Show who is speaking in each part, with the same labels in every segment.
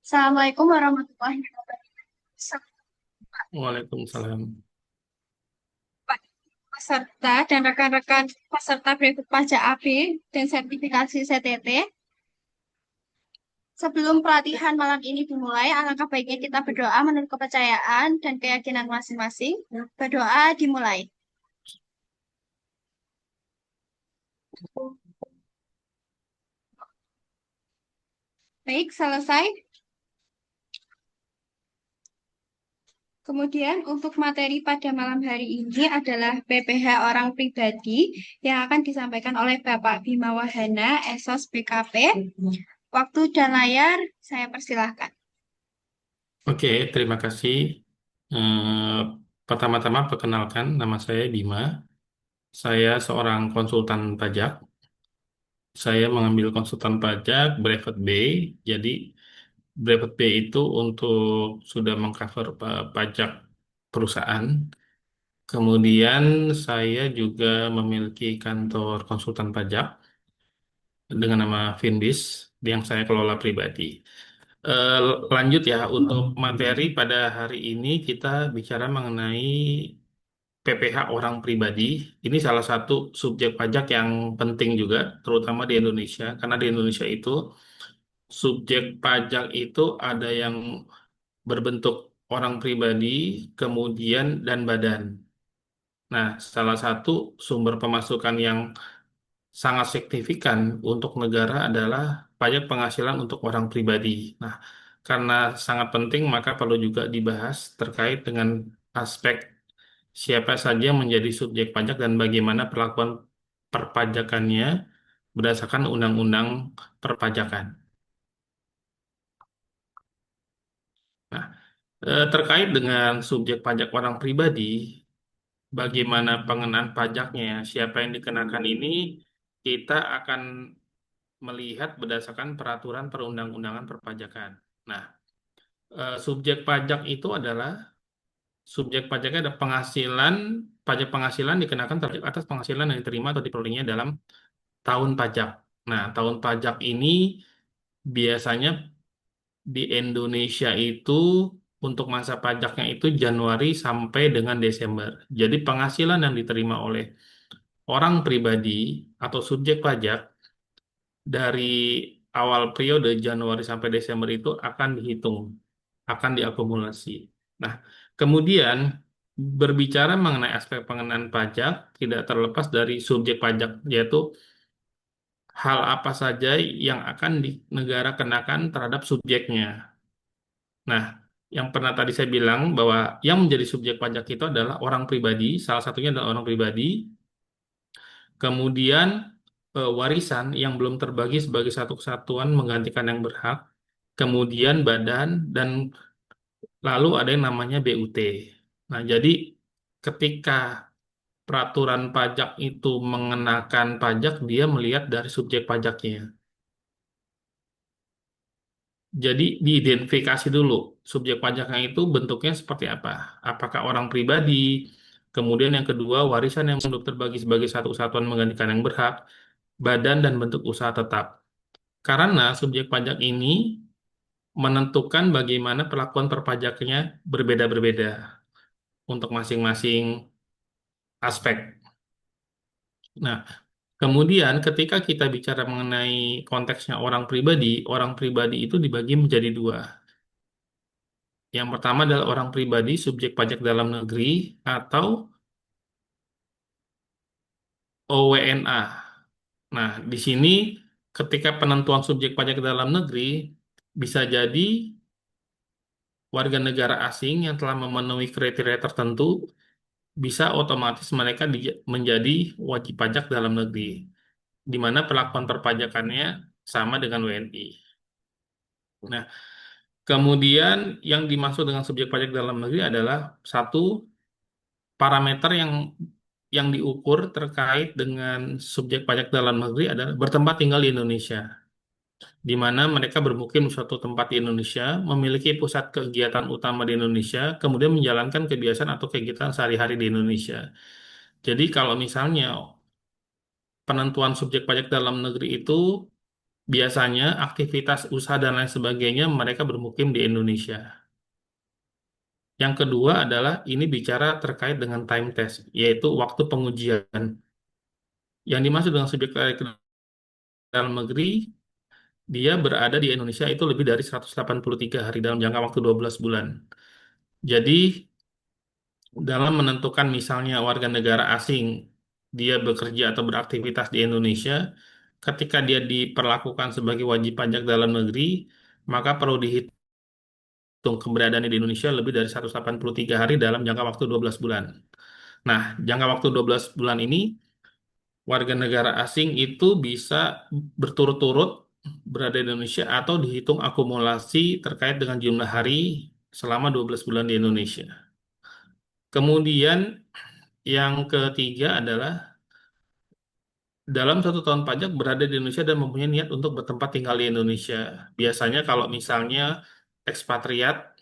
Speaker 1: Assalamualaikum warahmatullahi wabarakatuh.
Speaker 2: Waalaikumsalam.
Speaker 1: Pak peserta dan rekan-rekan peserta berikut pajak AB dan sertifikasi CTT. Sebelum pelatihan malam ini dimulai, alangkah baiknya kita berdoa menurut kepercayaan dan keyakinan masing-masing. Berdoa dimulai. Baik, selesai. Kemudian untuk materi pada malam hari ini adalah PPh orang pribadi yang akan disampaikan oleh Bapak Bima Wahana, Esos BKP. Waktu dan layar saya persilahkan.
Speaker 2: Oke, terima kasih. Pertama-tama perkenalkan, nama saya Bima. Saya seorang konsultan pajak. Saya mengambil konsultan pajak Brevet B. Jadi Brevet B itu untuk sudah mengcover pajak perusahaan. Kemudian saya juga memiliki kantor konsultan pajak dengan nama Finbis yang saya kelola pribadi. Eh, Lanjut ya, untuk materi pada hari ini kita bicara mengenai PPh orang pribadi. Ini salah satu subjek pajak yang penting juga, terutama di Indonesia, karena di Indonesia itu subjek pajak itu ada yang berbentuk orang pribadi, kemudian dan badan. Nah, salah satu sumber pemasukan yang sangat signifikan untuk negara adalah pajak penghasilan untuk orang pribadi. Nah, karena sangat penting, maka perlu juga dibahas terkait dengan aspek siapa saja yang menjadi subjek pajak dan bagaimana perlakuan perpajakannya berdasarkan undang-undang perpajakan. Nah, terkait dengan subjek pajak orang pribadi, bagaimana pengenaan pajaknya, siapa yang dikenakan ini, kita akan melihat berdasarkan peraturan perundang-undangan perpajakan. Nah, subjek pajak itu adalah subjek pajaknya ada penghasilan, pajak penghasilan dikenakan terhadap atas penghasilan yang diterima atau diperolehnya dalam tahun pajak. Nah, tahun pajak ini biasanya di Indonesia itu untuk masa pajaknya itu Januari sampai dengan Desember. Jadi penghasilan yang diterima oleh orang pribadi atau subjek pajak dari awal periode Januari sampai Desember itu akan dihitung, akan diakumulasi. Nah, kemudian berbicara mengenai aspek pengenaan pajak tidak terlepas dari subjek pajak, yaitu hal apa saja yang akan di negara kenakan terhadap subjeknya. Nah, yang pernah tadi saya bilang bahwa yang menjadi subjek pajak itu adalah orang pribadi, salah satunya adalah orang pribadi, kemudian warisan yang belum terbagi sebagai satu kesatuan menggantikan yang berhak, kemudian badan, dan lalu ada yang namanya BUT. Nah, jadi ketika peraturan pajak itu mengenakan pajak, dia melihat dari subjek pajaknya. Jadi diidentifikasi dulu subjek pajaknya itu bentuknya seperti apa. Apakah orang pribadi, kemudian yang kedua warisan yang belum terbagi sebagai satu kesatuan menggantikan yang berhak, badan dan bentuk usaha tetap. Karena subjek pajak ini menentukan bagaimana perlakuan perpajaknya berbeda-berbeda untuk masing-masing aspek. Nah, kemudian ketika kita bicara mengenai konteksnya orang pribadi itu dibagi menjadi dua. Yang pertama adalah orang pribadi subjek pajak dalam negeri atau OWNA. Nah, di sini ketika penentuan subjek pajak dalam negeri bisa jadi warga negara asing yang telah memenuhi kriteria tertentu bisa otomatis mereka menjadi wajib pajak dalam negeri, di mana perlakuan perpajakannya sama dengan WNI. Nah, kemudian yang dimaksud dengan subjek pajak dalam negeri adalah satu parameter yang diukur terkait dengan subjek pajak dalam negeri adalah bertempat tinggal di Indonesia, di mana mereka bermukim di suatu tempat di Indonesia, memiliki pusat kegiatan utama di Indonesia, kemudian menjalankan kebiasaan atau kegiatan sehari-hari di Indonesia. Jadi kalau misalnya penentuan subjek pajak dalam negeri itu Biasanya aktivitas usaha dan lain sebagainya mereka bermukim di Indonesia. Yang kedua adalah ini bicara terkait dengan time test, yaitu waktu pengujian. Yang dimaksud dengan subjek tarik ke dalam negeri, dia berada di Indonesia itu lebih dari 183 hari dalam jangka waktu 12 bulan. Jadi, dalam menentukan misalnya warga negara asing, dia bekerja atau beraktivitas di Indonesia, ketika dia diperlakukan sebagai wajib pajak dalam negeri, maka perlu dihitung keberadaannya di Indonesia lebih dari 183 hari dalam jangka waktu 12 bulan. Nah, jangka waktu 12 bulan ini, warga negara asing itu bisa berturut-turut berada di Indonesia atau dihitung akumulasi terkait dengan jumlah hari selama 12 bulan di Indonesia. Kemudian yang ketiga adalah dalam 1 tahun pajak berada di Indonesia dan mempunyai niat untuk bertempat tinggal di Indonesia. Biasanya kalau misalnya ekspatriat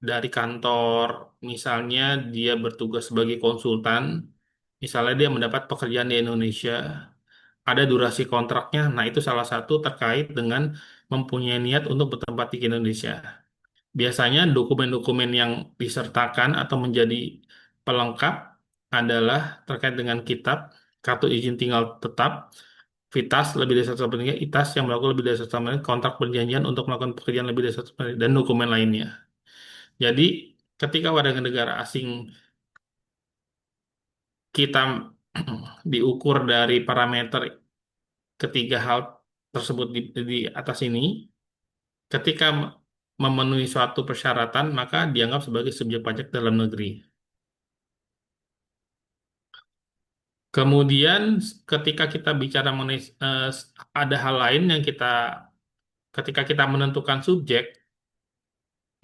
Speaker 2: dari kantor, misalnya dia bertugas sebagai konsultan, misalnya dia mendapat pekerjaan di Indonesia, ada durasi kontraknya. Nah, itu salah satu terkait dengan mempunyai niat untuk bertempat di Indonesia. Biasanya dokumen-dokumen yang disertakan atau menjadi pelengkap adalah terkait dengan kitab, kartu izin tinggal tetap, VITAS lebih dari 1 tahun, ITAS yang melakukan lebih dari 1 tahun, kontrak perjanjian untuk melakukan pekerjaan lebih dari 1 tahun, dan dokumen lainnya. Jadi, ketika warga negara asing kita diukur dari parameter ketiga hal tersebut di atas ini, ketika memenuhi suatu persyaratan, maka dianggap sebagai subjek pajak dalam negeri. Kemudian, ketika kita bicara mengenai ada hal lain yang ketika kita menentukan subjek,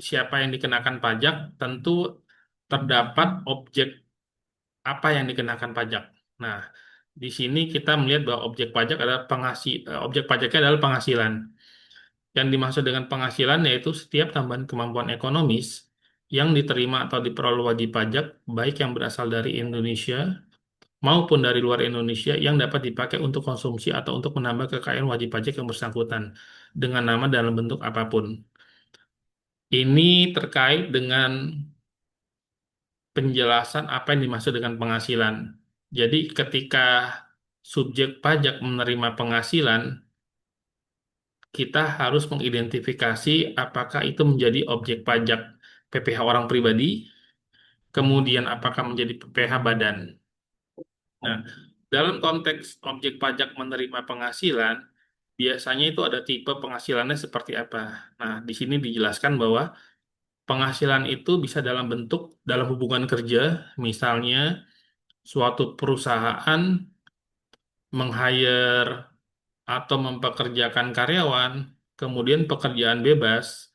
Speaker 2: siapa yang dikenakan pajak, tentu terdapat objek apa yang dikenakan pajak. Nah, di sini kita melihat bahwa objek pajak adalah objek pajaknya adalah penghasilan. Yang dimaksud dengan penghasilan yaitu setiap tambahan kemampuan ekonomis yang diterima atau diperoleh wajib pajak, baik yang berasal dari Indonesia maupun dari luar Indonesia yang dapat dipakai untuk konsumsi atau untuk menambah kekayaan wajib pajak yang bersangkutan dengan nama dalam bentuk apapun. Ini terkait dengan penjelasan apa yang dimaksud dengan penghasilan. Jadi ketika subjek pajak menerima penghasilan, kita harus mengidentifikasi apakah itu menjadi objek pajak PPh orang pribadi, kemudian apakah menjadi PPh badan. Nah, dalam konteks objek pajak menerima penghasilan, biasanya itu ada tipe penghasilannya seperti apa. Nah, di sini dijelaskan bahwa penghasilan itu bisa dalam bentuk dalam hubungan kerja, misalnya suatu perusahaan meng-hire atau mempekerjakan karyawan, kemudian pekerjaan bebas.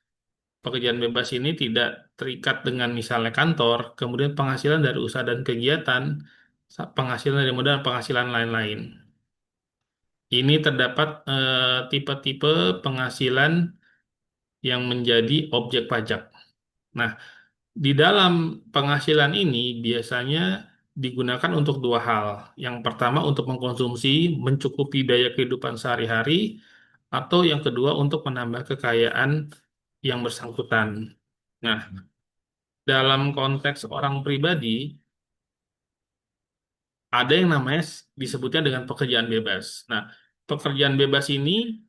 Speaker 2: Pekerjaan bebas ini tidak terikat dengan misalnya kantor, kemudian penghasilan dari usaha dan kegiatan, penghasilan dari modal, penghasilan lain-lain. Ini terdapat tipe-tipe penghasilan yang menjadi objek pajak. Nah, di dalam penghasilan ini biasanya digunakan untuk dua hal. Yang pertama untuk mengkonsumsi, mencukupi biaya kehidupan sehari-hari, atau yang kedua untuk menambah kekayaan yang bersangkutan. Nah, dalam konteks orang pribadi, ada yang namanya disebutnya dengan pekerjaan bebas. Nah, pekerjaan bebas ini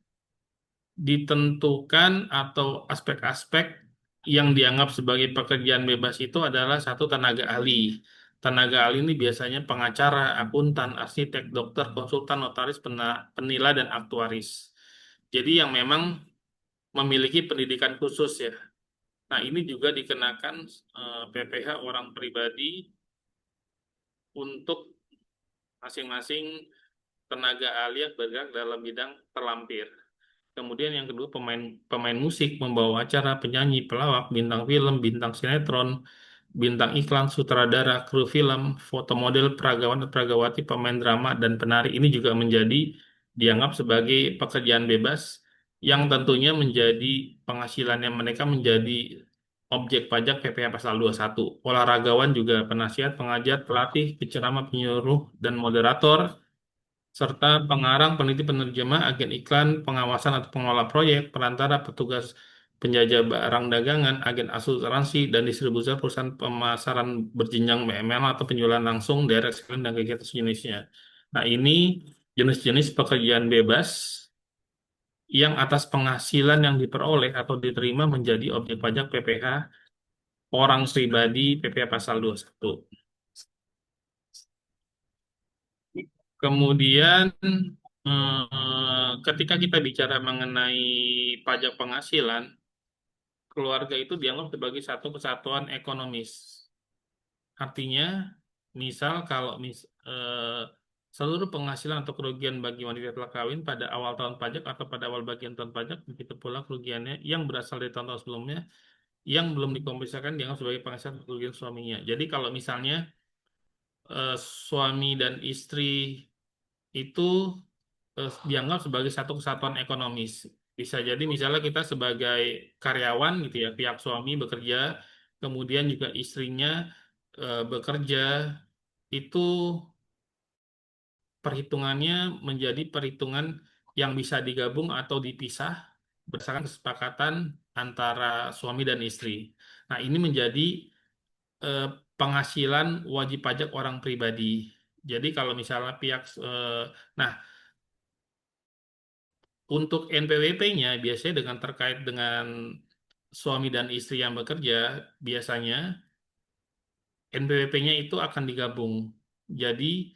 Speaker 2: ditentukan atau aspek-aspek yang dianggap sebagai pekerjaan bebas itu adalah satu tenaga ahli. Tenaga ahli ini biasanya pengacara, akuntan, arsitek, dokter, konsultan, notaris, penilai, dan aktuaris. Jadi yang memang memiliki pendidikan khusus ya. Nah, ini juga dikenakan PPh orang pribadi untuk masing-masing tenaga ahli yang bergerak dalam bidang terlampir. Kemudian yang kedua pemain pemain musik, membawa acara, penyanyi, pelawak, bintang film, bintang sinetron, bintang iklan, sutradara, kru film, foto model, peragawan dan peragawati, pemain drama dan penari ini juga menjadi dianggap sebagai pekerjaan bebas yang tentunya menjadi penghasilannya mereka menjadi objek pajak PPh pasal 21. Olahragawan juga penasihat, pengajar, pelatih, penceramah, penyuluh, dan moderator serta pengarang, peneliti, penerjemah, agen iklan, pengawasan atau pengelola proyek, perantara, petugas penjajah barang dagangan, agen asuransi, dan distributor perusahaan pemasaran berjenjang BML atau penjualan langsung, direct selling, dan kegiatan sejenisnya. Nah, ini jenis-jenis pekerjaan bebas yang atas penghasilan yang diperoleh atau diterima menjadi objek pajak PPh orang pribadi PPh pasal 21. Kemudian ketika kita bicara mengenai pajak penghasilan, keluarga itu dianggap sebagai satu kesatuan ekonomis. Artinya, misal kalau seluruh penghasilan atau kerugian bagi wanita telah kawin pada awal tahun pajak atau pada awal bagian tahun pajak, begitu pula kerugiannya yang berasal dari tahun-tahun sebelumnya yang belum dikompensasikan dianggap sebagai penghasilan atau kerugian suaminya. Jadi kalau misalnya suami dan istri itu dianggap sebagai satu kesatuan ekonomis. Bisa jadi misalnya kita sebagai karyawan gitu ya, pihak suami bekerja, kemudian juga istrinya bekerja, itu perhitungannya menjadi perhitungan yang bisa digabung atau dipisah berdasarkan kesepakatan antara suami dan istri. Nah, ini menjadi eh, penghasilan wajib pajak orang pribadi. Jadi kalau misalnya nah, untuk NPWP-nya biasanya dengan terkait dengan suami dan istri yang bekerja, biasanya NPWP-nya itu akan digabung. Jadi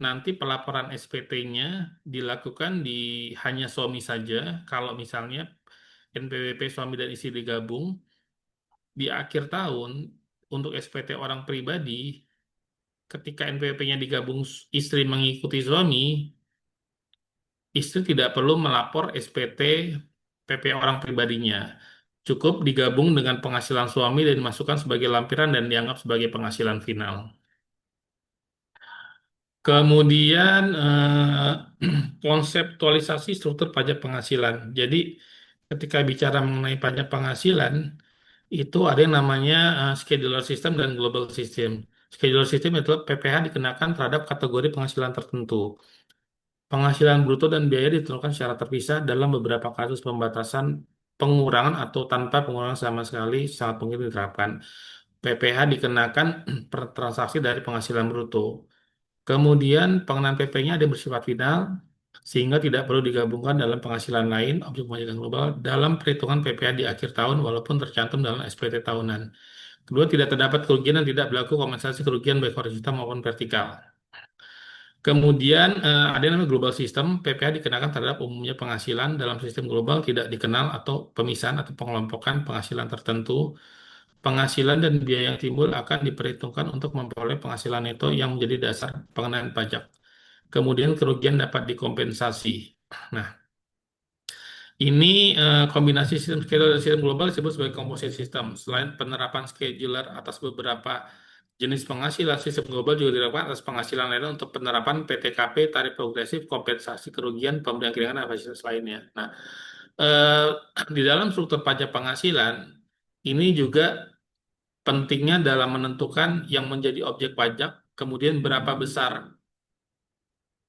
Speaker 2: nanti pelaporan SPT-nya dilakukan di hanya suami saja. Kalau misalnya NPWP suami dan istri digabung, di akhir tahun untuk SPT orang pribadi, ketika NPWP-nya digabung istri mengikuti suami, istri tidak perlu melapor SPT PP orang pribadinya. Cukup digabung dengan penghasilan suami dan dimasukkan sebagai lampiran dan dianggap sebagai penghasilan final. Kemudian konseptualisasi struktur pajak penghasilan. Jadi ketika bicara mengenai pajak penghasilan, itu ada yang namanya scheduler system dan global system. Scheduler system itu PPh dikenakan terhadap kategori penghasilan tertentu. Penghasilan bruto dan biaya ditentukan secara terpisah dalam beberapa kasus pembatasan pengurangan atau tanpa pengurangan sama sekali sangat mungkin diterapkan. PPh dikenakan per transaksi dari penghasilan bruto. Kemudian pengenaan PP-nya ada yang bersifat final sehingga tidak perlu digabungkan dalam penghasilan lain objek pembayaran global dalam perhitungan PPh di akhir tahun walaupun tercantum dalam SPT tahunan. Kedua, tidak terdapat kerugian dan tidak berlaku kompensasi kerugian baik horizontal maupun vertikal. Kemudian ada yang namanya global system, PPh dikenakan terhadap umumnya penghasilan dalam sistem global tidak dikenal atau pemisahan atau pengelompokan penghasilan tertentu. Penghasilan dan biaya yang timbul akan diperhitungkan untuk memperoleh penghasilan itu yang menjadi dasar pengenaan pajak. Kemudian kerugian dapat dikompensasi. Nah, ini kombinasi sistem scheduler dan sistem global disebut sebagai composite system. Selain penerapan scheduler atas beberapa jenis penghasilan, sistem global juga dilakukan atas penghasilan lainnya untuk penerapan PTKP, tarif progresif, kompensasi kerugian, pemberian keringanan, dan fasilitas lainnya. Nah, eh, di dalam struktur pajak penghasilan, ini juga pentingnya dalam menentukan yang menjadi objek pajak, kemudian berapa besar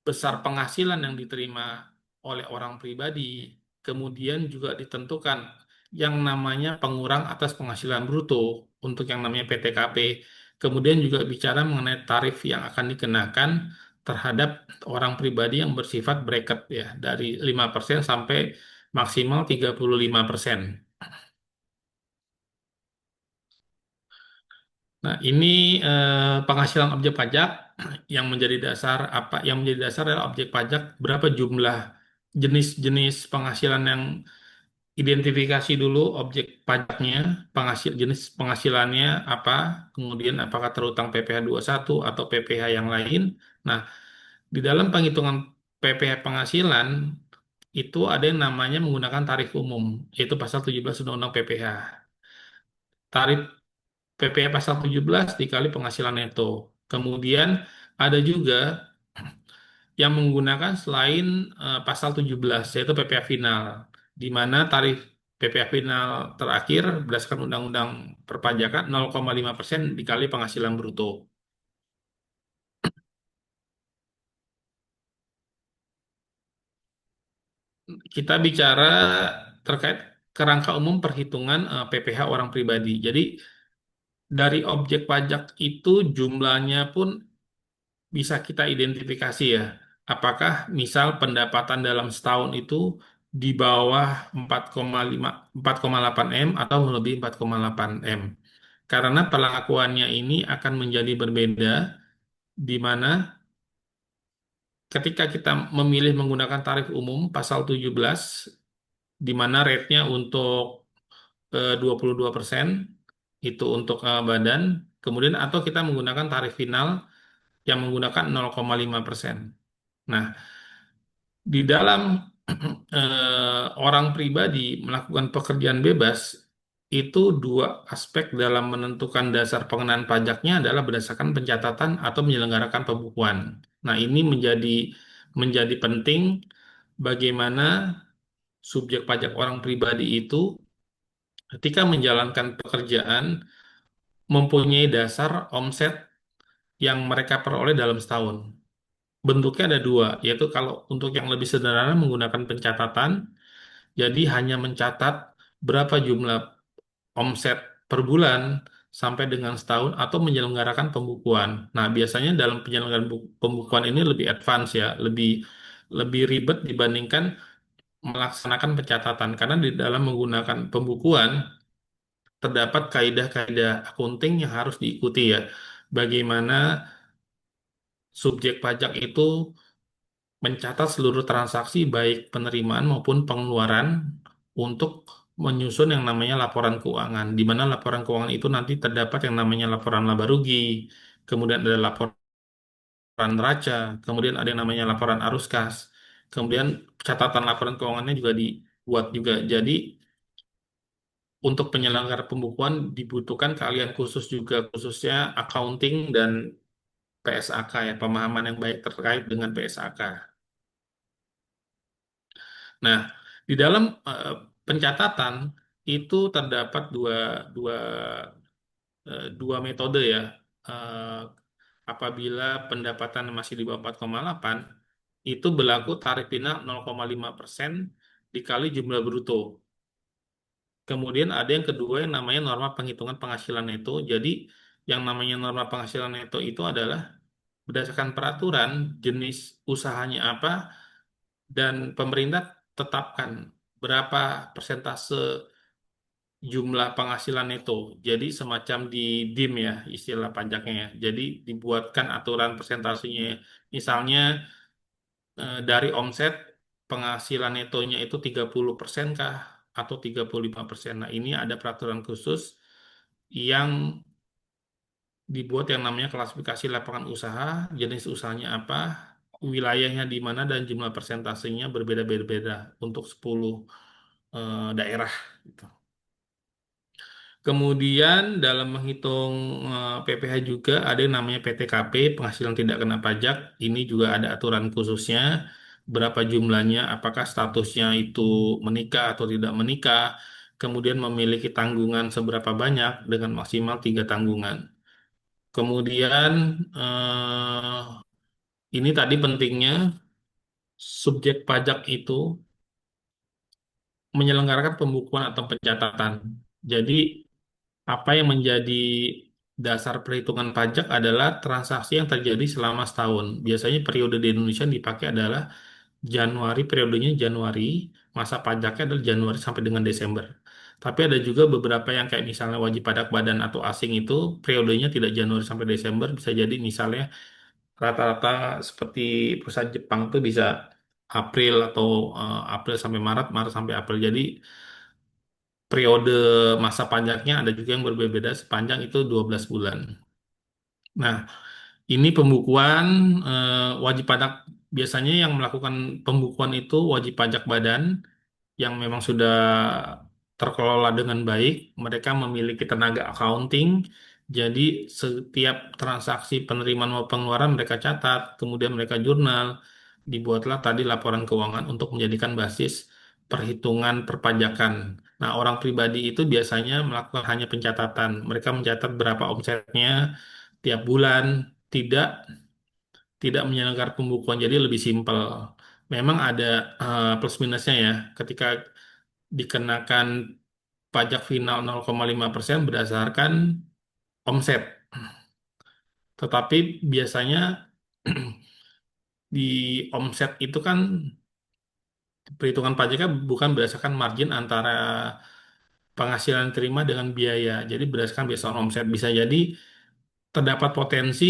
Speaker 2: besar penghasilan yang diterima oleh orang pribadi, kemudian juga ditentukan yang namanya pengurang atas penghasilan bruto untuk yang namanya PTKP, kemudian juga bicara mengenai tarif yang akan dikenakan terhadap orang pribadi yang bersifat bracket ya dari 5% sampai maksimal 35%. Nah, ini penghasilan objek pajak yang menjadi dasar apa? Yang menjadi dasar adalah objek pajak berapa jumlah jenis-jenis penghasilan yang identifikasi dulu objek pajaknya, jenis penghasilannya apa, kemudian apakah terutang PPh satu atau PPh yang lain. Nah, di dalam penghitungan PPh penghasilan itu ada yang namanya menggunakan tarif umum, yaitu pasal 17 Undang-Undang PPh. Tarif PPh pasal 17 dikali penghasilan neto. Kemudian ada juga yang menggunakan selain pasal 17 yaitu PPh final di mana tarif PPh final terakhir berdasarkan Undang-Undang Perpajakan 0,5% dikali penghasilan bruto. kita bicara terkait kerangka umum perhitungan PPh orang pribadi. Jadi dari objek pajak itu jumlahnya pun bisa kita identifikasi ya. Apakah misal pendapatan dalam setahun itu di bawah 4,5 4,8 M atau melebihi 4,8 M. Karena perlakuannya ini akan menjadi berbeda di mana ketika kita memilih menggunakan tarif umum pasal 17 di mana rate-nya untuk 22% itu untuk badan, kemudian atau kita menggunakan tarif final yang menggunakan 0,5%. Nah, di dalam orang pribadi melakukan pekerjaan bebas, itu dua aspek dalam menentukan dasar pengenaan pajaknya adalah berdasarkan pencatatan atau menyelenggarakan pembukuan. Nah, ini menjadi penting bagaimana subjek pajak orang pribadi itu ketika menjalankan pekerjaan mempunyai dasar omset yang mereka peroleh dalam setahun. Bentuknya ada dua, yaitu kalau untuk yang lebih sederhana menggunakan pencatatan, jadi hanya mencatat berapa jumlah omset per bulan sampai dengan setahun atau menyelenggarakan pembukuan. Nah, biasanya dalam penyelenggaraan pembukuan ini lebih advance ya, lebih lebih ribet dibandingkan melaksanakan pencatatan karena di dalam menggunakan pembukuan terdapat kaidah-kaidah akunting yang harus diikuti ya. Bagaimana subjek pajak itu mencatat seluruh transaksi baik penerimaan maupun pengeluaran untuk menyusun yang namanya laporan keuangan, di mana laporan keuangan itu nanti terdapat yang namanya laporan laba rugi, kemudian ada laporan neraca, kemudian ada yang namanya laporan arus kas, kemudian catatan laporan keuangannya juga dibuat juga. Jadi untuk penyelenggara pembukuan dibutuhkan keahlian khusus juga, khususnya accounting dan PSAK ya, pemahaman yang baik terkait dengan PSAK. Nah, di dalam pencatatan itu terdapat dua, dua metode ya. Eh, Apabila pendapatan masih di bawah 4,8, itu berlaku tarif final 0,5% dikali jumlah bruto. Kemudian ada yang kedua yang namanya norma penghitungan penghasilan neto. Jadi yang namanya norma penghasilan neto itu adalah berdasarkan peraturan jenis usahanya apa dan pemerintah tetapkan berapa persentase jumlah penghasilan neto. Jadi semacam di DIM ya istilah pajaknya ya. Jadi dibuatkan aturan persentasenya. Misalnya dari omset penghasilan netonya itu 30% kah atau 35%. Nah, ini ada peraturan khusus yang dibuat yang namanya klasifikasi lapangan usaha, jenis usahanya apa, wilayahnya di mana dan jumlah persentasenya berbeda-beda untuk 10 daerah gitu. Kemudian dalam menghitung PPh juga ada yang namanya PTKP, penghasilan tidak kena pajak. Ini juga ada aturan khususnya, berapa jumlahnya, apakah statusnya itu menikah atau tidak menikah, kemudian memiliki tanggungan seberapa banyak dengan maksimal 3 tanggungan. Kemudian ini tadi pentingnya subjek pajak itu menyelenggarakan pembukuan atau pencatatan. Jadi apa yang menjadi dasar perhitungan pajak adalah transaksi yang terjadi selama setahun. Biasanya periode di Indonesia yang dipakai adalah Januari, periodenya Januari, masa pajaknya adalah Januari sampai dengan Desember. Tapi ada juga beberapa yang kayak misalnya wajib pajak badan atau asing itu periodenya tidak Januari sampai Desember, bisa jadi misalnya rata-rata seperti perusahaan Jepang tuh bisa April atau April sampai Maret, Maret sampai April. Jadi periode masa pajaknya ada juga yang berbeda sepanjang itu 12 bulan. Nah, ini pembukuan wajib pajak biasanya yang melakukan pembukuan itu wajib pajak badan yang memang sudah terkelola dengan baik. Mereka memiliki tenaga accounting. Jadi setiap transaksi penerimaan maupun pengeluaran mereka catat, kemudian mereka jurnal. Dibuatlah tadi laporan keuangan untuk menjadikan basis perhitungan perpajakan. Nah, orang pribadi itu biasanya melakukan hanya pencatatan. Mereka mencatat berapa omsetnya tiap bulan, tidak tidak menyelenggarakan pembukuan, jadi lebih simpel. memang ada plus minusnya ya. Ketika dikenakan pajak final 0,5% berdasarkan omset. Tetapi biasanya di omset itu kan perhitungan pajaknya bukan berdasarkan margin antara penghasilan terima dengan biaya. Jadi berdasarkan based omset. Bisa jadi terdapat potensi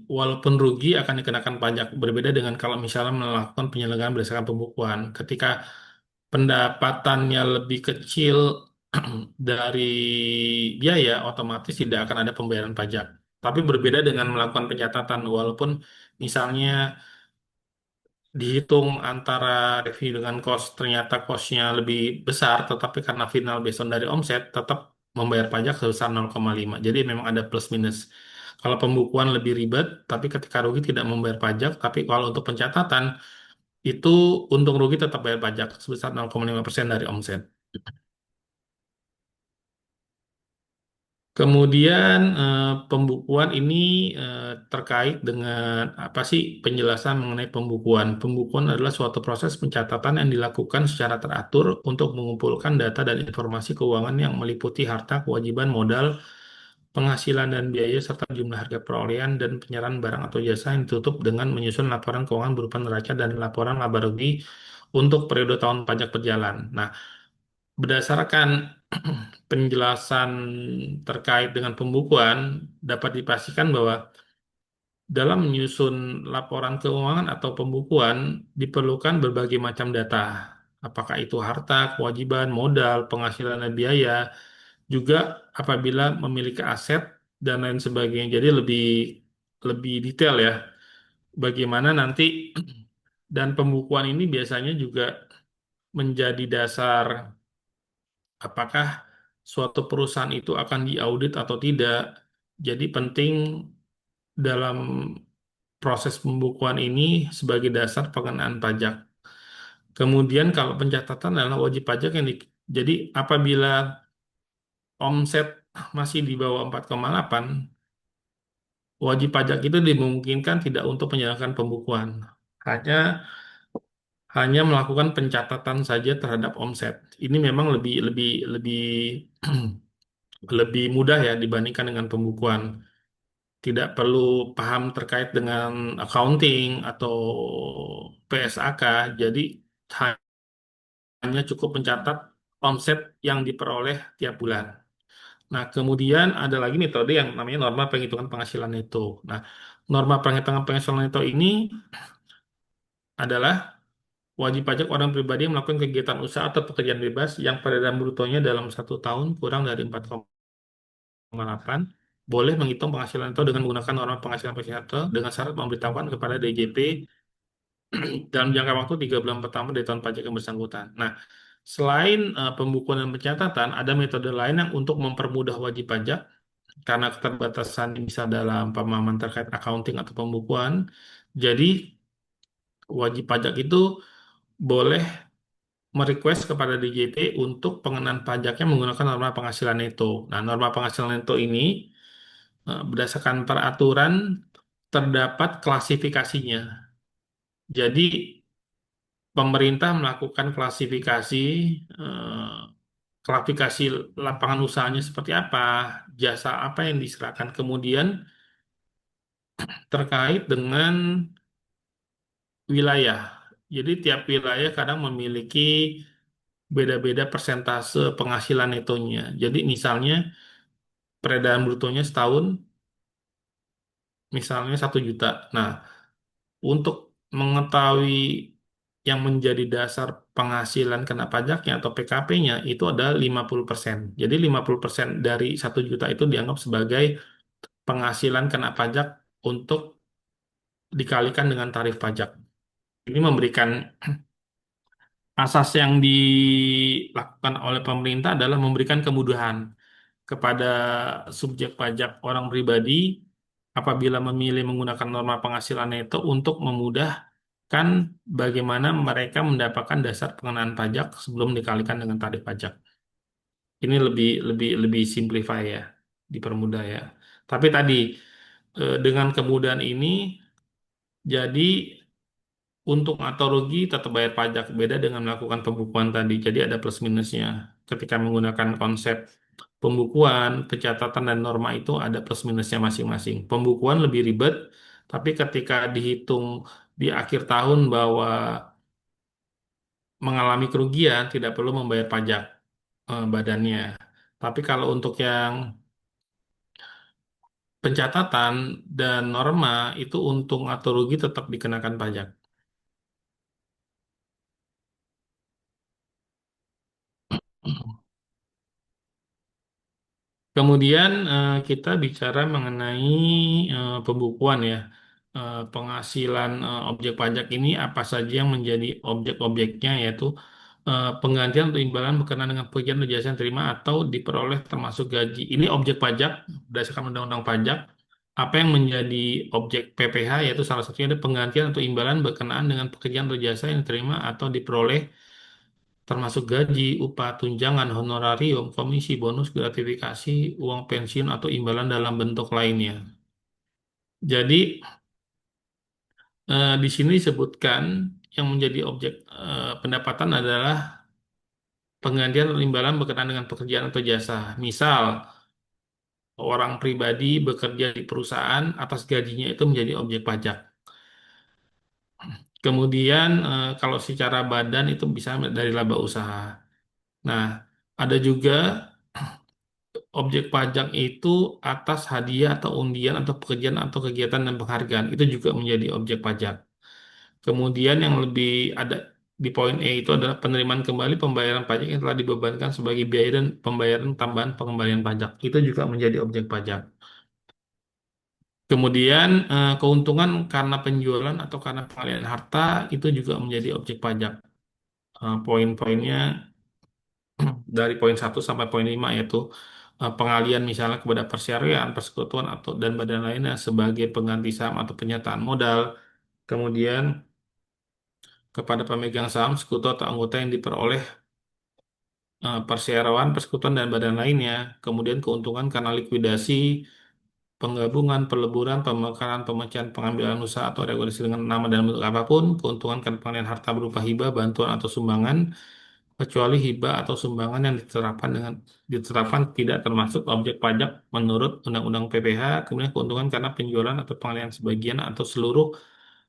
Speaker 2: walaupun rugi akan dikenakan pajak. Berbeda dengan kalau misalnya melakukan penyelenggaraan berdasarkan pembukuan. Ketika pendapatannya lebih kecil dari biaya, otomatis tidak akan ada pembayaran pajak. Tapi berbeda dengan melakukan pencatatan, walaupun misalnya dihitung antara revenue dengan cost, ternyata costnya lebih besar, tetapi karena final based on dari omset, tetap membayar pajak sebesar 0,5. Jadi memang ada plus minus. Kalau pembukuan lebih ribet, tapi ketika rugi tidak membayar pajak, tapi kalau untuk pencatatan, itu untung rugi tetap bayar pajak sebesar 0,5% dari omset. Kemudian pembukuan ini terkait dengan apa sih penjelasan mengenai pembukuan. Pembukuan adalah suatu proses pencatatan yang dilakukan secara teratur untuk mengumpulkan data dan informasi keuangan yang meliputi harta, kewajiban, modal, penghasilan dan biaya serta jumlah harga perolehan dan penyerahan barang atau jasa yang ditutup dengan menyusun laporan keuangan berupa neraca dan laporan laba rugi untuk periode tahun pajak berjalan. Nah, berdasarkan penjelasan terkait dengan pembukuan, dapat dipastikan bahwa dalam menyusun laporan keuangan atau pembukuan diperlukan berbagai macam data. Apakah itu harta, kewajiban, modal, penghasilan dan biaya, juga apabila memiliki aset dan lain sebagainya. Jadi lebih lebih detail ya. Bagaimana nanti dan pembukuan ini biasanya juga menjadi dasar apakah suatu perusahaan itu akan diaudit atau tidak. Jadi penting dalam proses pembukuan ini sebagai dasar pengenaan pajak. Kemudian kalau pencatatan adalah wajib pajak jadi apabila omset masih di bawah 4,8, wajib pajak itu dimungkinkan tidak untuk menjalankan pembukuan. Hanya hanya melakukan pencatatan saja terhadap omset. Ini memang lebih lebih lebih lebih mudah ya dibandingkan dengan pembukuan. Tidak perlu paham terkait dengan accounting atau PSAK. Jadi hanya cukup mencatat omset yang diperoleh tiap bulan. Nah, kemudian ada lagi metode yang namanya norma penghitungan penghasilan neto. Nah, norma penghitungan penghasilan neto ini adalah wajib pajak orang pribadi yang melakukan kegiatan usaha atau pekerjaan bebas yang peredaran brutonya dalam 1 tahun kurang dari 4,8 boleh menghitung penghasilan itu dengan menggunakan norma penghasilan penghasilan itu dengan syarat memberitahukan kepada DJP dalam jangka waktu 3 bulan pertama dari tahun pajak yang bersangkutan. Nah, selain pembukuan dan pencatatan, ada metode lain yang untuk mempermudah wajib pajak karena keterbatasan bisa dalam pemahaman terkait accounting atau pembukuan. Jadi, wajib pajak itu boleh merequest kepada DJP untuk pengenaan pajaknya menggunakan norma penghasilan neto. Nah, norma penghasilan neto ini berdasarkan peraturan terdapat klasifikasinya. Jadi pemerintah melakukan eh, klasifikasi lapangan usahanya seperti apa, jasa apa yang diserahkan, kemudian terkait dengan wilayah. Jadi tiap wilayah kadang memiliki beda-beda persentase penghasilan netonya. Jadi misalnya peredaran brutonya setahun misalnya 1 juta. Nah, untuk mengetahui yang menjadi dasar penghasilan kena pajaknya atau PKP-nya itu adalah 50%. Jadi 50% dari 1 juta itu dianggap sebagai penghasilan kena pajak untuk dikalikan dengan tarif pajak. Ini memberikan asas yang dilakukan oleh pemerintah adalah memberikan kemudahan kepada subjek pajak orang pribadi apabila memilih menggunakan norma penghasilan neto untuk memudahkan bagaimana mereka mendapatkan dasar pengenaan pajak sebelum dikalikan dengan tarif pajak. Ini lebih lebih lebih simplify ya, dipermudah ya. Tapi tadi dengan kemudahan ini jadi untung atau rugi tetap bayar pajak. Beda dengan melakukan pembukuan tadi. Jadi ada plus minusnya. Ketika menggunakan konsep pembukuan, pencatatan dan norma itu ada plus minusnya masing-masing. Pembukuan lebih ribet, tapi ketika dihitung di akhir tahun bahwa mengalami kerugian, tidak perlu membayar pajak badannya. Tapi kalau untuk yang pencatatan dan norma itu untung atau rugi tetap dikenakan pajak. Kemudian kita bicara mengenai pembukuan ya. Penghasilan objek pajak ini apa saja yang menjadi objek-objeknya yaitu penggantian atau imbalan berkenaan dengan pekerjaan atau jasa yang terima atau diperoleh termasuk gaji. Ini objek pajak berdasarkan Undang-Undang Pajak. Apa yang menjadi objek PPh yaitu salah satunya ada penggantian atau imbalan berkenaan dengan pekerjaan atau jasa yang diterima atau diperoleh termasuk gaji, upah, tunjangan, honorarium, komisi, bonus, gratifikasi, uang pensiun, atau imbalan dalam bentuk lainnya. Jadi, di sini disebutkan yang menjadi objek pendapatan adalah penggantian atau imbalan berkenaan dengan pekerjaan atau jasa. Misal, orang pribadi bekerja di perusahaan, atas gajinya itu menjadi objek pajak. Kemudian, kalau secara badan itu bisa dari laba usaha. Nah, ada juga objek pajak itu atas hadiah atau undian atau pekerjaan atau kegiatan dan penghargaan itu juga menjadi objek pajak. Kemudian yang lebih ada di poin E itu adalah penerimaan kembali pembayaran pajak yang telah dibebankan sebagai biaya dan pembayaran tambahan pengembalian pajak. Itu juga menjadi objek pajak. Kemudian keuntungan karena penjualan atau karena pengalihan harta itu juga menjadi objek pajak. Poin-poinnya dari poin 1 sampai poin 5 yaitu pengalian misalnya kepada persyariah, persekutuan atau dan badan lainnya sebagai pengganti saham atau penyataan modal. Kemudian kepada pemegang saham, sekutu atau anggota yang diperoleh perseroan, persekutuan dan badan lainnya. Kemudian keuntungan karena likuidasi, penggabungan, peleburan, pemekaran, pemecahan, pengambilan usaha atau regulasi dengan nama dan bentuk apapun, keuntungan karena pengalihan harta berupa hibah, bantuan atau sumbangan, kecuali hibah atau sumbangan yang diterapkan tidak termasuk objek pajak menurut Undang-Undang PPh, kemudian keuntungan karena penjualan atau pengalihan sebagian atau seluruh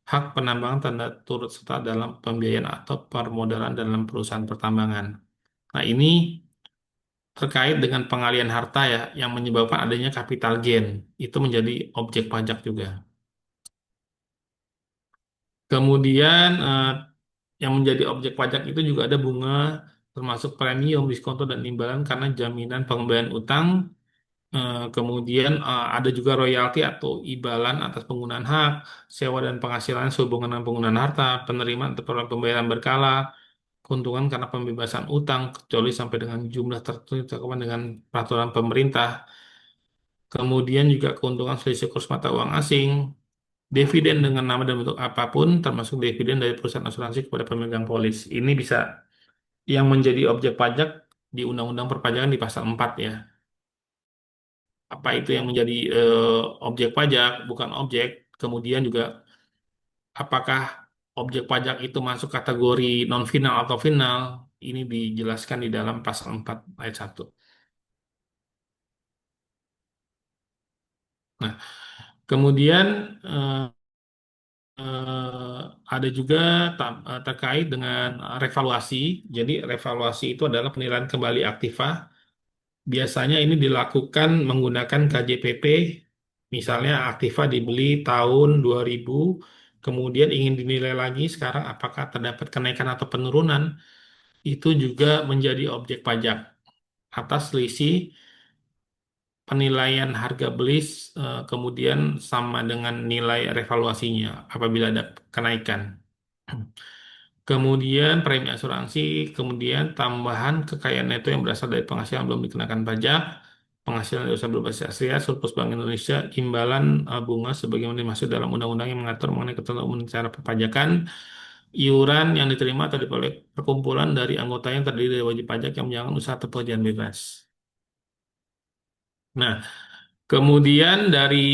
Speaker 2: hak penambangan tanda turut serta dalam pembiayaan atau permodalan dalam perusahaan pertambangan. Nah, ini terkait dengan pengalihan harta ya yang menyebabkan adanya capital gain. Itu menjadi objek pajak juga. Kemudian yang menjadi objek pajak itu juga ada bunga termasuk premium, diskonto dan imbalan karena jaminan pengembalian utang. Kemudian ada juga royalti atau imbalan atas penggunaan hak, sewa dan penghasilan sehubungan dengan penggunaan harta, penerimaan atau pembayaran berkala, keuntungan karena pembebasan utang kecuali sampai dengan jumlah tertentu ditetapkan dengan peraturan pemerintah. Kemudian juga keuntungan selisih kurs mata uang asing, dividen dengan nama dan bentuk apapun, termasuk dividen dari perusahaan asuransi kepada pemegang polis. Ini bisa yang menjadi objek pajak di Undang-Undang Perpajakan di pasal 4 ya. Apa itu yang menjadi objek pajak, bukan objek. Kemudian juga apakah objek pajak itu masuk kategori non-final atau final, ini dijelaskan di dalam pasal 4 ayat 1. Nah, kemudian eh, ada juga terkait dengan revaluasi. Jadi revaluasi itu adalah penilaian kembali aktiva. Biasanya ini dilakukan menggunakan KJPP. Misalnya aktiva dibeli tahun 2000, kemudian ingin dinilai lagi sekarang apakah terdapat kenaikan atau penurunan. Itu juga menjadi objek pajak atas selisih penilaian harga beli kemudian sama dengan nilai revaluasinya apabila ada kenaikan. Kemudian premi asuransi, kemudian tambahan kekayaan neto yang berasal dari penghasilan belum dikenakan pajak, penghasilan dari usaha berbasis Asia, surplus Bank Indonesia, imbalan bunga sebagaimana dimaksud dalam undang-undang yang mengatur mengenai ketentuan umum cara perpajakan, iuran yang diterima atau diperoleh perkumpulan dari anggota yang terdiri dari wajib pajak yang menjalankan usaha atau pekerjaan bebas. Nah, Kemudian dari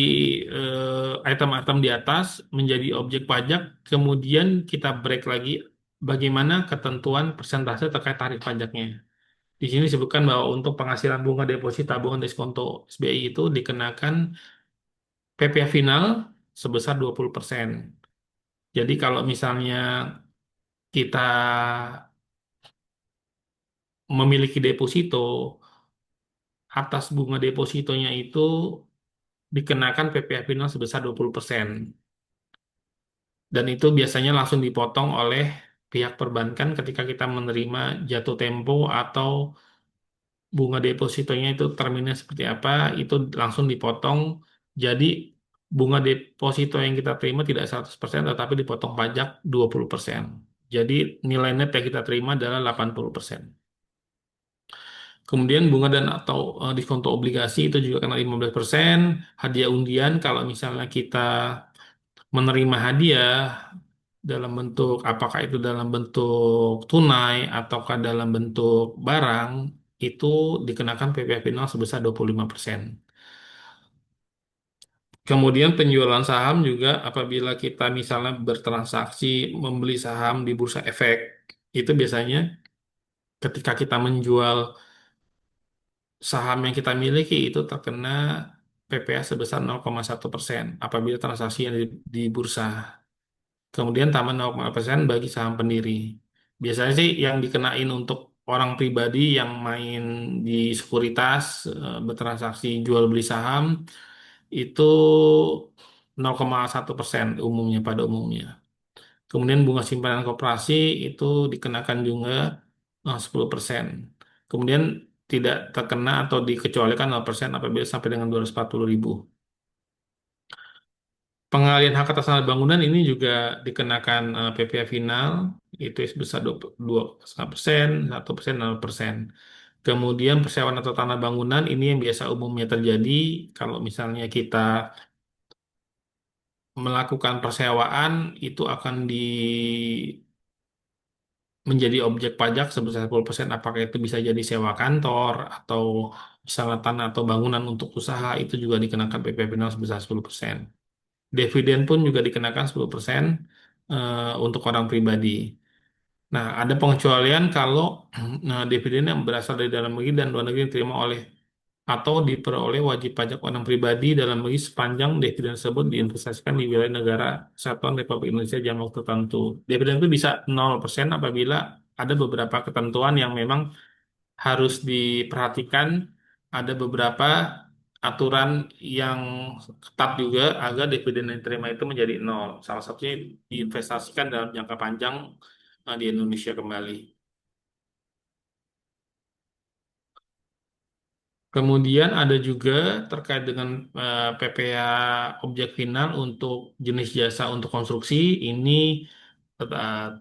Speaker 2: item-item di atas menjadi objek pajak, kemudian kita break lagi bagaimana ketentuan persentase terkait tarif pajaknya. Di sini disebutkan bahwa untuk penghasilan bunga deposita tabungan diskonto SBI itu dikenakan PPh final sebesar 20%. Jadi kalau misalnya kita memiliki deposito, atas bunga depositonya itu dikenakan PPh final sebesar 20%. Dan itu biasanya langsung dipotong oleh pihak perbankan ketika kita menerima jatuh tempo atau bunga depositonya itu terminnya seperti apa, itu langsung dipotong. Jadi bunga deposito yang kita terima tidak 100% tetapi dipotong pajak 20%. Jadi nilai net yang kita terima adalah 80%. Kemudian bunga dan atau diskonto obligasi itu juga kena 15%. Hadiah undian kalau misalnya kita menerima hadiah dalam bentuk apakah itu dalam bentuk tunai ataukah dalam bentuk barang itu dikenakan PPh final sebesar 25%. Kemudian penjualan saham juga apabila kita misalnya bertransaksi membeli saham di bursa efek itu biasanya ketika kita menjual saham yang kita miliki itu terkena PPh sebesar 0,1% apabila transaksi yang di bursa. Kemudian tambah 0,5% bagi saham pendiri. Biasanya sih yang dikenain untuk orang pribadi yang main di sekuritas, bertransaksi jual beli saham, itu 0,1% umumnya pada umumnya. Kemudian bunga simpanan koperasi itu dikenakan juga 10%. Kemudian tidak terkena atau dikecualikan 0% apabila sampai dengan 240.000. Pengalihan hak atas tanah bangunan ini juga dikenakan PPh final itu sebesar 2,5%, 1%, 0%. Kemudian persewaan atau tanah bangunan ini yang biasa umumnya terjadi kalau misalnya kita melakukan persewaan itu akan menjadi objek pajak sebesar 10%. Apakah itu bisa jadi sewa kantor atau misalnya tanah atau bangunan untuk usaha itu juga dikenakan PPh final sebesar 10%. Dividen pun juga dikenakan 10% untuk orang pribadi. Nah, ada pengecualian kalau dividen yang berasal dari dalam negeri dan luar negeri diterima oleh atau diperoleh wajib pajak orang pribadi dalam negeri sepanjang dividen tersebut diinvestasikan di wilayah negara Kesatuan Republik Indonesia jangka waktu tertentu. Dividen itu bisa 0% apabila ada beberapa ketentuan yang memang harus diperhatikan. Ada beberapa aturan yang ketat juga agar dividen yang diterima itu menjadi nol. Salah satunya diinvestasikan dalam jangka panjang di Indonesia kembali. Kemudian ada juga terkait dengan PPh objek final untuk jenis jasa untuk konstruksi. Ini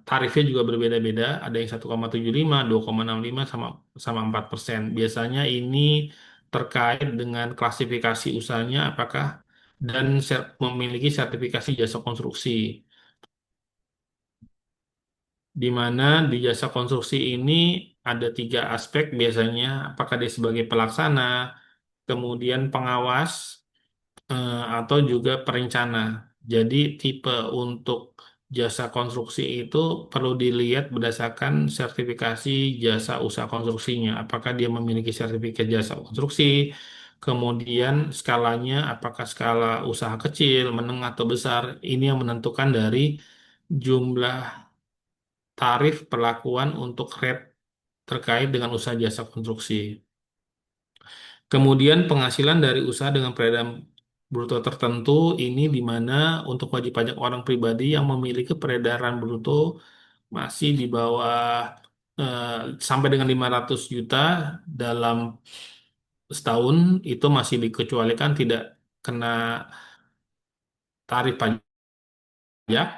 Speaker 2: tarifnya juga berbeda-beda. Ada yang 1,75, 2,65 sama sama 4%. Biasanya ini terkait dengan klasifikasi usahanya apakah dan memiliki sertifikasi jasa konstruksi. Di mana di jasa konstruksi ini ada tiga aspek biasanya, apakah dia sebagai pelaksana, kemudian pengawas, atau juga perencana. Jadi tipe untuk jasa konstruksi itu perlu dilihat berdasarkan sertifikasi jasa usaha konstruksinya. Apakah dia memiliki sertifikat jasa konstruksi, kemudian skalanya, apakah skala usaha kecil, menengah atau besar. Ini yang menentukan dari jumlah tarif perlakuan untuk rate terkait dengan usaha jasa konstruksi. Kemudian penghasilan dari usaha dengan peredaran bruto tertentu ini di mana untuk wajib pajak orang pribadi yang memiliki peredaran bruto masih di bawah eh, sampai dengan 500 juta dalam setahun itu masih dikecualikan tidak kena tarif pajak,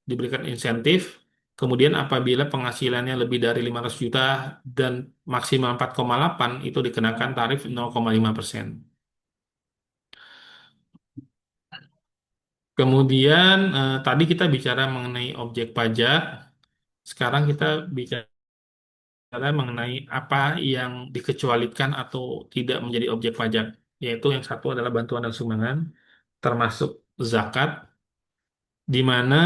Speaker 2: diberikan insentif. Kemudian apabila penghasilannya lebih dari 500 juta dan maksimal 4,8 itu dikenakan tarif 0,5%. Kemudian tadi kita bicara mengenai objek pajak, sekarang kita bicara mengenai apa yang dikecualikan atau tidak menjadi objek pajak. yaitu yang satu adalah bantuan dan sumbangan, termasuk zakat, di mana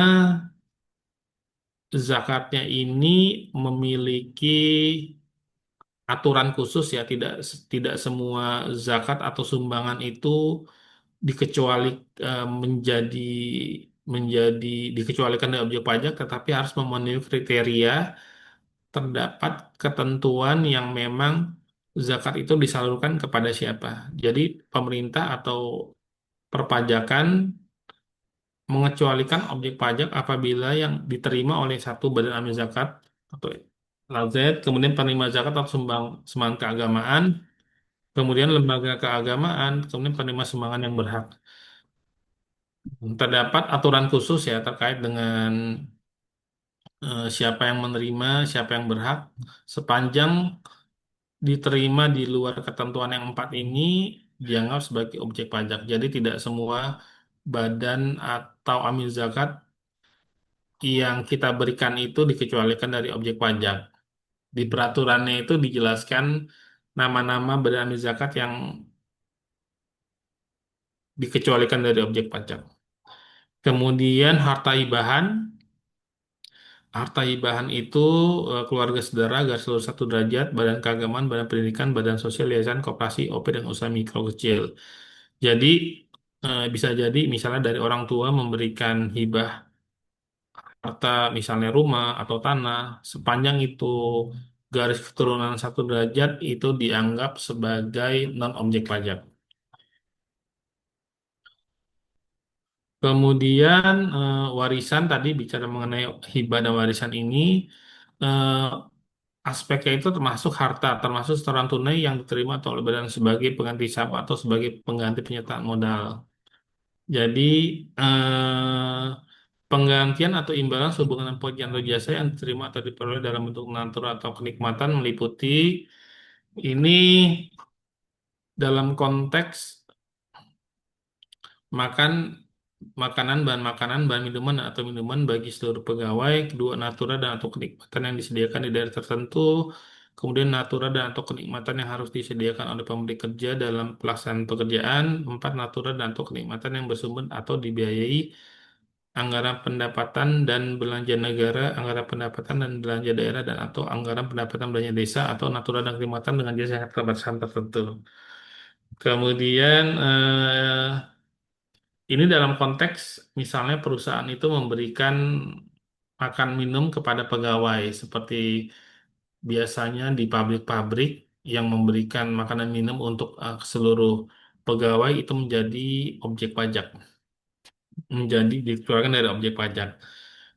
Speaker 2: zakatnya ini memiliki aturan khusus ya, tidak tidak semua zakat atau sumbangan itu dikecuali menjadi menjadi dikecualikan dari objek pajak, tetapi harus memenuhi kriteria. Terdapat ketentuan yang memang zakat itu disalurkan kepada siapa. Jadi pemerintah atau perpajakan mengecualikan objek pajak apabila yang diterima oleh satu badan amil zakat atau LZ, kemudian penerima zakat atau sumbangan keagamaan, kemudian lembaga keagamaan, kemudian penerima sumbangan yang berhak. Terdapat aturan khusus ya terkait dengan siapa yang menerima, siapa yang berhak, sepanjang diterima di luar ketentuan yang empat ini dianggap sebagai objek pajak. Jadi tidak semua badan atau amil zakat yang kita berikan itu dikecualikan dari objek pajak. Di peraturannya itu dijelaskan nama-nama badan amil zakat yang dikecualikan dari objek pajak. Kemudian harta hibahan. Harta hibahan itu keluarga saudara, garis lurus satu derajat, badan keagamaan, badan pendidikan, badan sosial, yayasan, koperasi, OP, dan usaha mikro kecil. Jadi bisa jadi misalnya dari orang tua memberikan hibah harta, misalnya rumah atau tanah, sepanjang itu garis keturunan satu derajat itu dianggap sebagai non objek pajak. Kemudian warisan tadi bicara mengenai hibah dan warisan ini. eh, Aspeknya itu termasuk harta, termasuk setoran tunai yang diterima atau oleh badan sebagai pengganti saham atau sebagai pengganti penyertaan modal. Jadi penggantian atau imbalan sehubungan poin atau jasa yang diterima atau diperoleh dalam bentuk natura atau kenikmatan meliputi ini dalam konteks makan makanan, bahan minuman atau minuman bagi seluruh pegawai, kedua natura dan atau kenikmatan yang disediakan di daerah tertentu, kemudian natura dan atau kenikmatan yang harus disediakan oleh pemberi kerja dalam pelaksanaan pekerjaan, empat natura dan atau kenikmatan yang bersumber atau dibiayai anggaran pendapatan dan belanja negara, anggaran pendapatan dan belanja daerah dan atau anggaran pendapatan belanja desa atau natura dan kenikmatan dengan jasa yang keterbatasan tertentu. Kemudian ini dalam konteks misalnya perusahaan itu memberikan makan minum kepada pegawai seperti biasanya di pabrik-pabrik yang memberikan makanan minum untuk seluruh pegawai itu menjadi objek pajak, menjadi dikeluarkan dari objek pajak.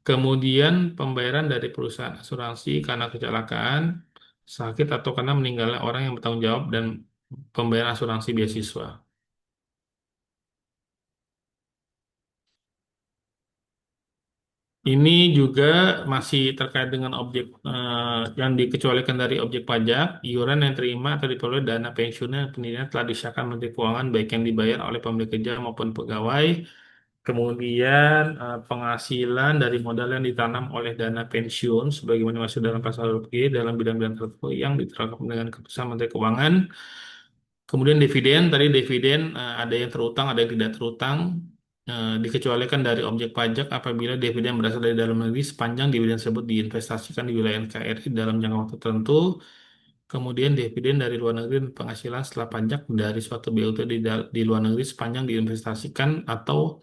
Speaker 2: Kemudian pembayaran dari perusahaan asuransi karena kecelakaan, sakit atau karena meninggalnya orang yang bertanggung jawab dan pembayaran asuransi beasiswa. Ini juga masih terkait dengan objek yang dikecualikan dari objek pajak, iuran yang terima atau diperoleh dana pensiun dan pendidikan telah disahkan Menteri Keuangan baik yang dibayar oleh pemberi kerja maupun pegawai. Kemudian penghasilan dari modal yang ditanam oleh dana pensiun sebagaimana masuk dalam pasal huruf G dalam bidang-bidang tertentu yang diterapkan dengan keputusan Menteri Keuangan. Kemudian dividen, tadi dividen ada yang terutang, ada yang tidak terutang. Dikecualikan dari objek pajak apabila dividen berasal dari dalam negeri sepanjang dividen tersebut diinvestasikan di wilayah NKRI dalam jangka waktu tertentu. Kemudian dividen dari luar negeri dan penghasilan setelah pajak dari suatu BUT di luar negeri sepanjang diinvestasikan atau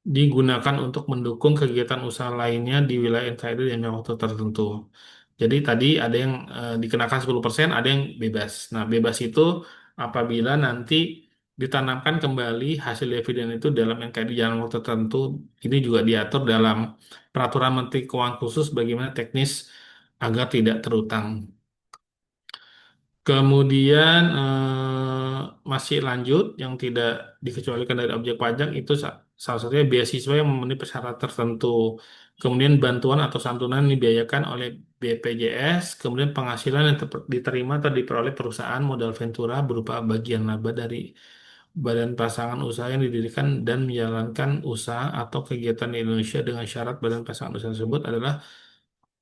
Speaker 2: digunakan untuk mendukung kegiatan usaha lainnya di wilayah NKRI dan jangka waktu tertentu. Jadi tadi ada yang dikenakan 10%, ada yang bebas. Nah, bebas itu apabila nanti ditanamkan kembali hasil dividen itu dalam NKRI dalam waktu tertentu, ini juga diatur dalam Peraturan Menteri Keuangan Khusus bagaimana teknis agar tidak terutang. Kemudian masih lanjut yang tidak dikecualikan dari objek pajak itu salah satunya beasiswa yang memenuhi persyarat tertentu. Kemudian bantuan atau santunan yang dibiayakan oleh BPJS, kemudian penghasilan yang diterima atau diperoleh perusahaan modal ventura berupa bagian laba dari badan pasangan usaha yang didirikan dan menjalankan usaha atau kegiatan di Indonesia dengan syarat badan pasangan usaha tersebut adalah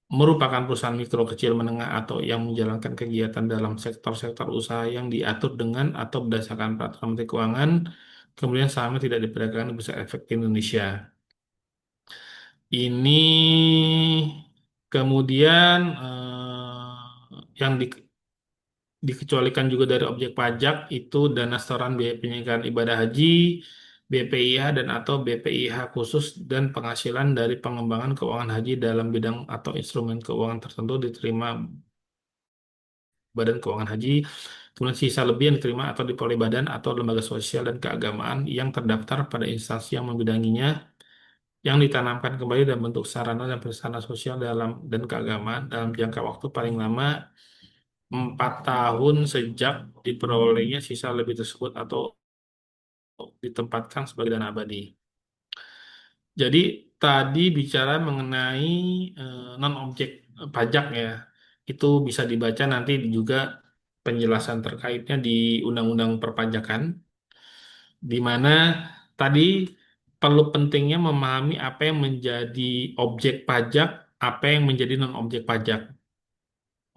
Speaker 2: merupakan perusahaan mikro, kecil, menengah, atau yang menjalankan kegiatan dalam sektor-sektor usaha yang diatur dengan atau berdasarkan peraturan Menteri Keuangan, kemudian sahamnya tidak diperdagangkan di Bursa Efek Indonesia. Ini kemudian yang dikecualikan juga dari objek pajak itu dana setoran biaya penyelenggaraan ibadah haji, BPIH dan atau BPIH khusus dan penghasilan dari pengembangan keuangan haji dalam bidang atau instrumen keuangan tertentu diterima Badan Keuangan Haji, kemudian sisa lebih yang diterima atau diperoleh badan atau lembaga sosial dan keagamaan yang terdaftar pada instansi yang membidanginya, yang ditanamkan kembali dalam bentuk sarana dan prasarana sosial dalam dan keagamaan dalam jangka waktu paling lama 4 tahun sejak diperolehnya sisa lebih tersebut atau ditempatkan sebagai dana abadi. Jadi tadi bicara mengenai non-objek pajak ya, itu bisa dibaca nanti juga penjelasan terkaitnya di Undang-Undang Perpajakan, di mana tadi perlu pentingnya memahami apa yang menjadi objek pajak, apa yang menjadi non-objek pajak.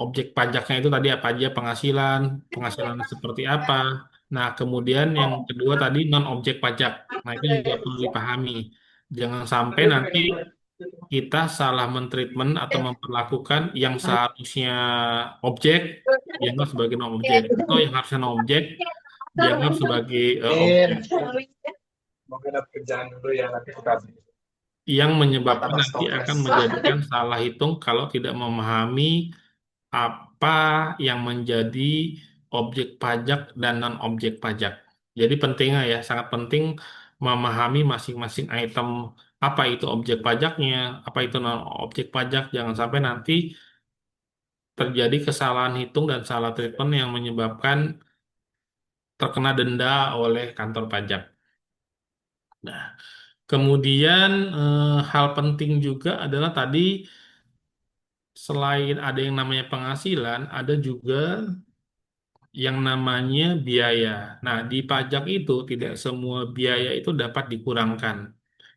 Speaker 2: Objek pajaknya itu tadi apa aja penghasilan, penghasilan seperti apa. Nah, kemudian yang kedua tadi non-objek pajak. Nah, itu juga perlu dipahami. Jangan sampai nanti kita salah mentreatment atau memperlakukan yang seharusnya objek dianggap sebagai non-objek atau yang harusnya non-objek dianggap sebagai objek
Speaker 3: Mungkin ada kerjaan dulu ya nanti kita
Speaker 2: yang menyebabkan
Speaker 3: atas
Speaker 2: nanti
Speaker 3: toples.
Speaker 2: akan menjadikan salah hitung kalau tidak memahami apa yang menjadi objek pajak dan non-objek pajak. Jadi pentingnya ya, sangat penting memahami masing-masing item apa itu objek pajaknya, apa itu non-objek pajak. Jangan sampai nanti terjadi kesalahan hitung dan salah treatment yang menyebabkan terkena denda oleh kantor pajak. Nah, kemudian hal penting juga adalah tadi selain ada yang namanya penghasilan, ada juga yang namanya biaya. Nah, di pajak itu tidak semua biaya itu dapat dikurangkan.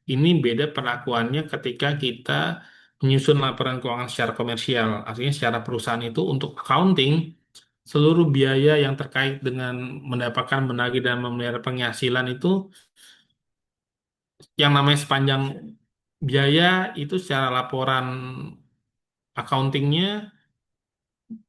Speaker 2: Ini beda perlakuannya ketika kita menyusun laporan keuangan secara komersial. Artinya secara perusahaan itu untuk accounting, seluruh biaya yang terkait dengan mendapatkan, menagih, dan memelihara penghasilan itu yang namanya sepanjang biaya itu secara laporan accountingnya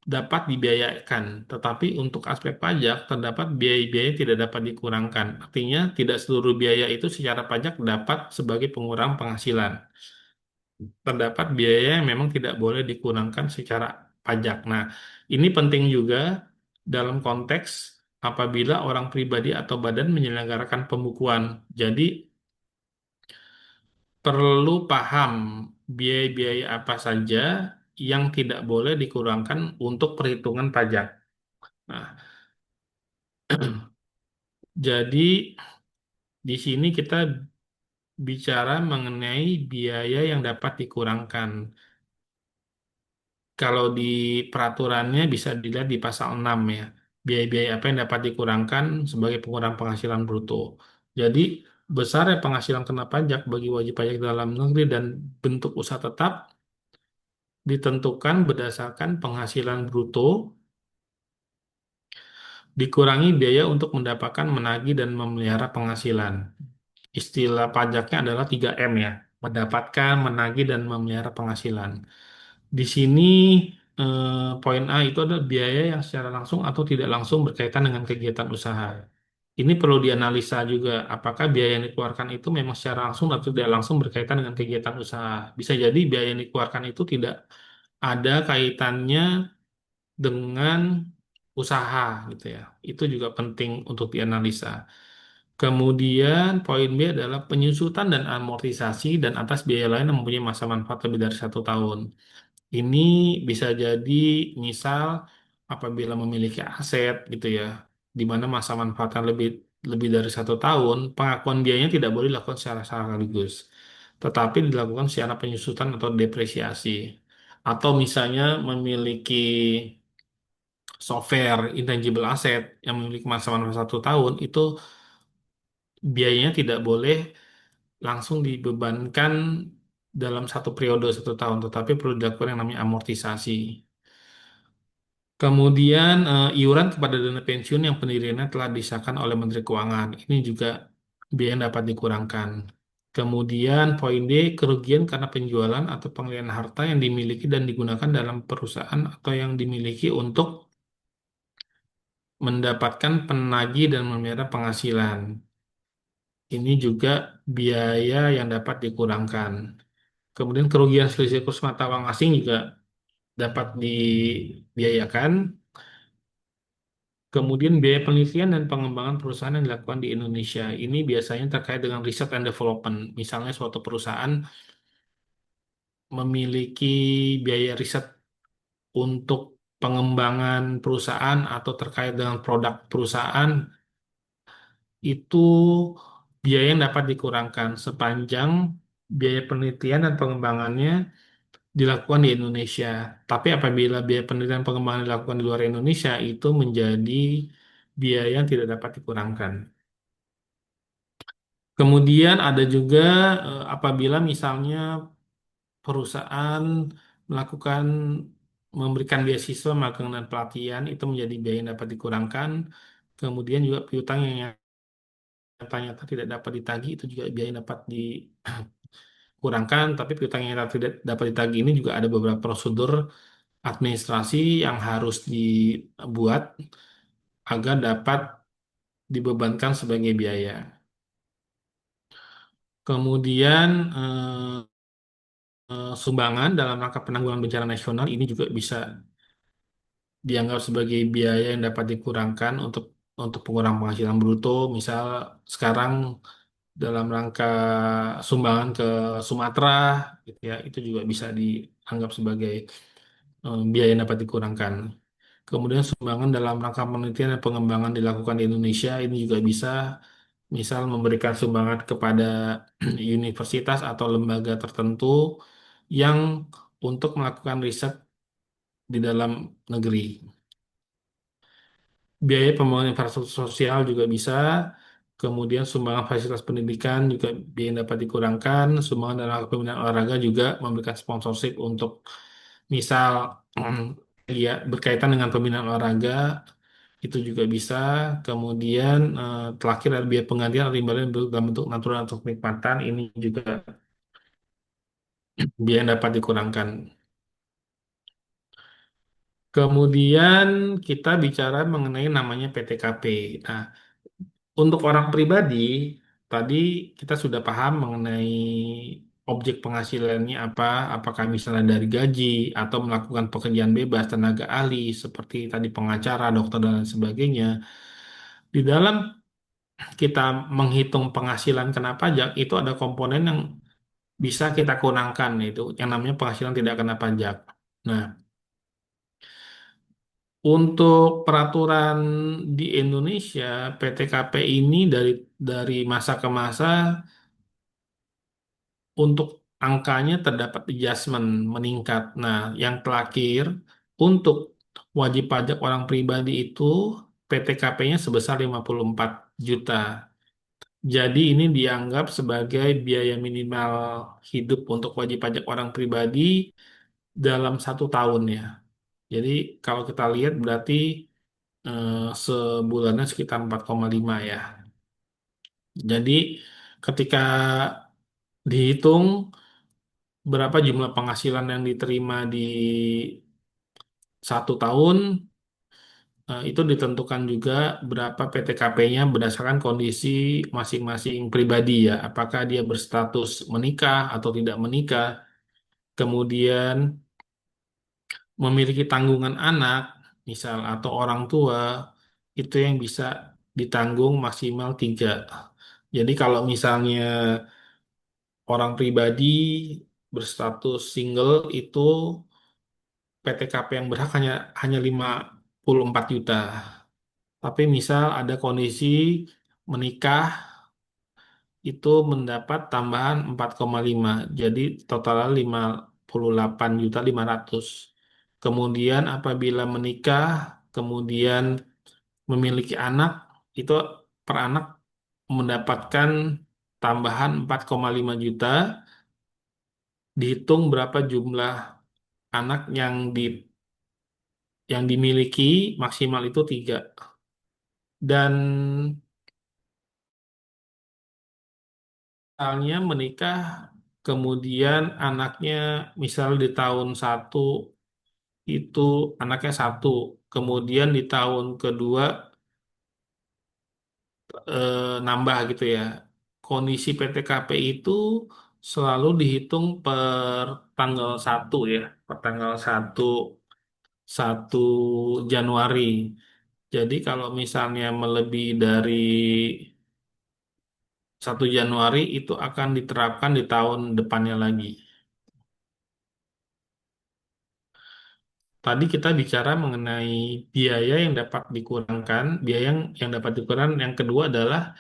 Speaker 2: dapat dibiayakan, tetapi untuk aspek pajak terdapat biaya-biaya yang tidak dapat dikurangkan. Artinya, tidak seluruh biaya itu secara pajak dapat sebagai pengurang penghasilan. Terdapat biaya yang memang tidak boleh dikurangkan secara pajak. Nah, ini penting juga dalam konteks apabila orang pribadi atau badan menyelenggarakan pembukuan. Jadi, perlu paham biaya-biaya apa saja yang tidak boleh dikurangkan untuk perhitungan pajak. Nah, jadi di sini kita bicara mengenai biaya yang dapat dikurangkan. Kalau di peraturannya bisa dilihat di pasal 6 ya. Biaya-biaya apa yang dapat dikurangkan sebagai pengurang penghasilan bruto. Jadi besarnya penghasilan kena pajak bagi wajib pajak dalam negeri dan bentuk usaha tetap ditentukan berdasarkan penghasilan bruto dikurangi biaya untuk mendapatkan, menagih, dan memelihara penghasilan. Istilah pajaknya adalah 3M ya, mendapatkan, menagih, dan memelihara penghasilan. Di sini poin A itu adalah biaya yang secara langsung atau tidak langsung berkaitan dengan kegiatan usaha. Ini perlu dianalisa juga, apakah biaya yang dikeluarkan itu memang secara langsung atau tidak langsung berkaitan dengan kegiatan usaha. Bisa jadi biaya yang dikeluarkan itu tidak ada kaitannya dengan usaha gitu ya. Itu juga penting untuk dianalisa. Kemudian poin B adalah penyusutan dan amortisasi dan atas biaya lain yang mempunyai masa manfaat lebih dari 1 tahun. Ini bisa jadi misal apabila memiliki aset gitu ya, di mana masa manfaatnya lebih lebih dari 1 tahun, pengakuan biayanya tidak boleh dilakukan secara sekaligus, tetapi dilakukan secara penyusutan atau depresiasi. Atau misalnya memiliki software intangible asset yang memiliki masa manfaat 1 tahun, itu biayanya tidak boleh langsung dibebankan dalam satu periode 1 tahun, tetapi perlu dilakukan yang namanya amortisasi. Kemudian iuran kepada dana pensiun yang pendiriannya telah disahkan oleh Menteri Keuangan. Ini juga biaya yang dapat dikurangkan. Kemudian poin D, kerugian karena penjualan atau pengalihan harta yang dimiliki dan digunakan dalam perusahaan atau yang dimiliki untuk mendapatkan penagih dan memelihara penghasilan. Ini juga biaya yang dapat dikurangkan. Kemudian kerugian selisih kurs mata uang asing juga dapat dibiayakan. Kemudian biaya penelitian dan pengembangan perusahaan yang dilakukan di Indonesia ini biasanya terkait dengan research and development. Misalnya suatu perusahaan memiliki biaya riset untuk pengembangan perusahaan atau terkait dengan produk perusahaan, itu biaya yang dapat dikurangkan sepanjang biaya penelitian dan pengembangannya dilakukan di Indonesia. Tapi apabila biaya penelitian dan pengembangan dilakukan di luar Indonesia, itu menjadi biaya yang tidak dapat dikurangkan. Kemudian ada juga apabila misalnya perusahaan melakukan memberikan beasiswa, magang dan pelatihan itu menjadi biaya yang dapat dikurangkan. Kemudian juga piutang yang nyata-nyata tidak dapat ditagih itu juga biaya yang dapat dikurangkan. Tapi piutang yang tidak dapat ditagih ini juga ada beberapa prosedur administrasi yang harus dibuat agar dapat dibebankan sebagai biaya. Kemudian sumbangan dalam rangka penanggulangan bencana nasional ini juga bisa dianggap sebagai biaya yang dapat dikurangkan untuk pengurangan penghasilan bruto. Misal sekarang dalam rangka sumbangan ke Sumatera, gitu ya, itu juga bisa dianggap sebagai biaya yang dapat dikurangkan. Kemudian sumbangan dalam rangka penelitian dan pengembangan dilakukan di Indonesia ini juga bisa, misal memberikan sumbangan kepada universitas atau lembaga tertentu yang untuk melakukan riset di dalam negeri. Biaya pembangunan infrastruktur sosial juga bisa. Kemudian sumbangan fasilitas pendidikan juga biaya yang dapat dikurangkan. Sumbangan dalam pembinaan olahraga juga memberikan sponsorship untuk misal ya berkaitan dengan pembinaan olahraga itu juga bisa. Kemudian terakhir ada biaya penggantian atau imbalan dalam bentuk natural atau kenikmatan ini juga biaya yang dapat dikurangkan. Kemudian kita bicara mengenai namanya PTKP. Nah, untuk orang pribadi, tadi kita sudah paham mengenai objek penghasilannya apa, apakah misalnya dari gaji atau melakukan pekerjaan bebas, tenaga ahli, seperti tadi pengacara, dokter, dan lain sebagainya. Di dalam kita menghitung penghasilan kena pajak, itu ada komponen yang bisa kita kurangkan, yaitu yang namanya penghasilan tidak kena pajak. Nah, untuk peraturan di Indonesia, PTKP ini dari masa ke masa untuk angkanya terdapat adjustment meningkat. Nah, yang terakhir untuk wajib pajak orang pribadi itu PTKP-nya sebesar 54 juta. Jadi ini dianggap sebagai biaya minimal hidup untuk wajib pajak orang pribadi dalam 1 tahun ya. Jadi kalau kita lihat berarti eh, sebulannya sekitar 4,5 ya. Jadi ketika dihitung berapa jumlah penghasilan yang diterima di 1 tahun, itu ditentukan juga berapa PTKP-nya berdasarkan kondisi masing-masing pribadi ya. Apakah dia berstatus menikah atau tidak menikah, kemudian memiliki tanggungan anak, misal atau orang tua, itu yang bisa ditanggung maksimal 3. Jadi kalau misalnya orang pribadi berstatus single itu PTKP yang berhak hanya 54 juta. Tapi misal ada kondisi menikah itu mendapat tambahan 4,5. Jadi totalnya 58.500. Kemudian apabila menikah, kemudian memiliki anak, itu per anak mendapatkan tambahan 4,5 juta. dihitung berapa jumlah anak yang dimiliki, maksimal itu tiga. Dan misalnya menikah, kemudian anaknya misal di tahun satu itu anaknya satu, kemudian di tahun kedua nambah gitu ya. Kondisi PTKP itu selalu dihitung per tanggal satu ya, per tanggal satu Januari. Jadi kalau misalnya melebihi dari 1 Januari itu akan diterapkan di tahun depannya lagi. Tadi kita bicara mengenai biaya yang dapat dikurangkan, biaya yang dapat dikurangkan. Yang kedua adalah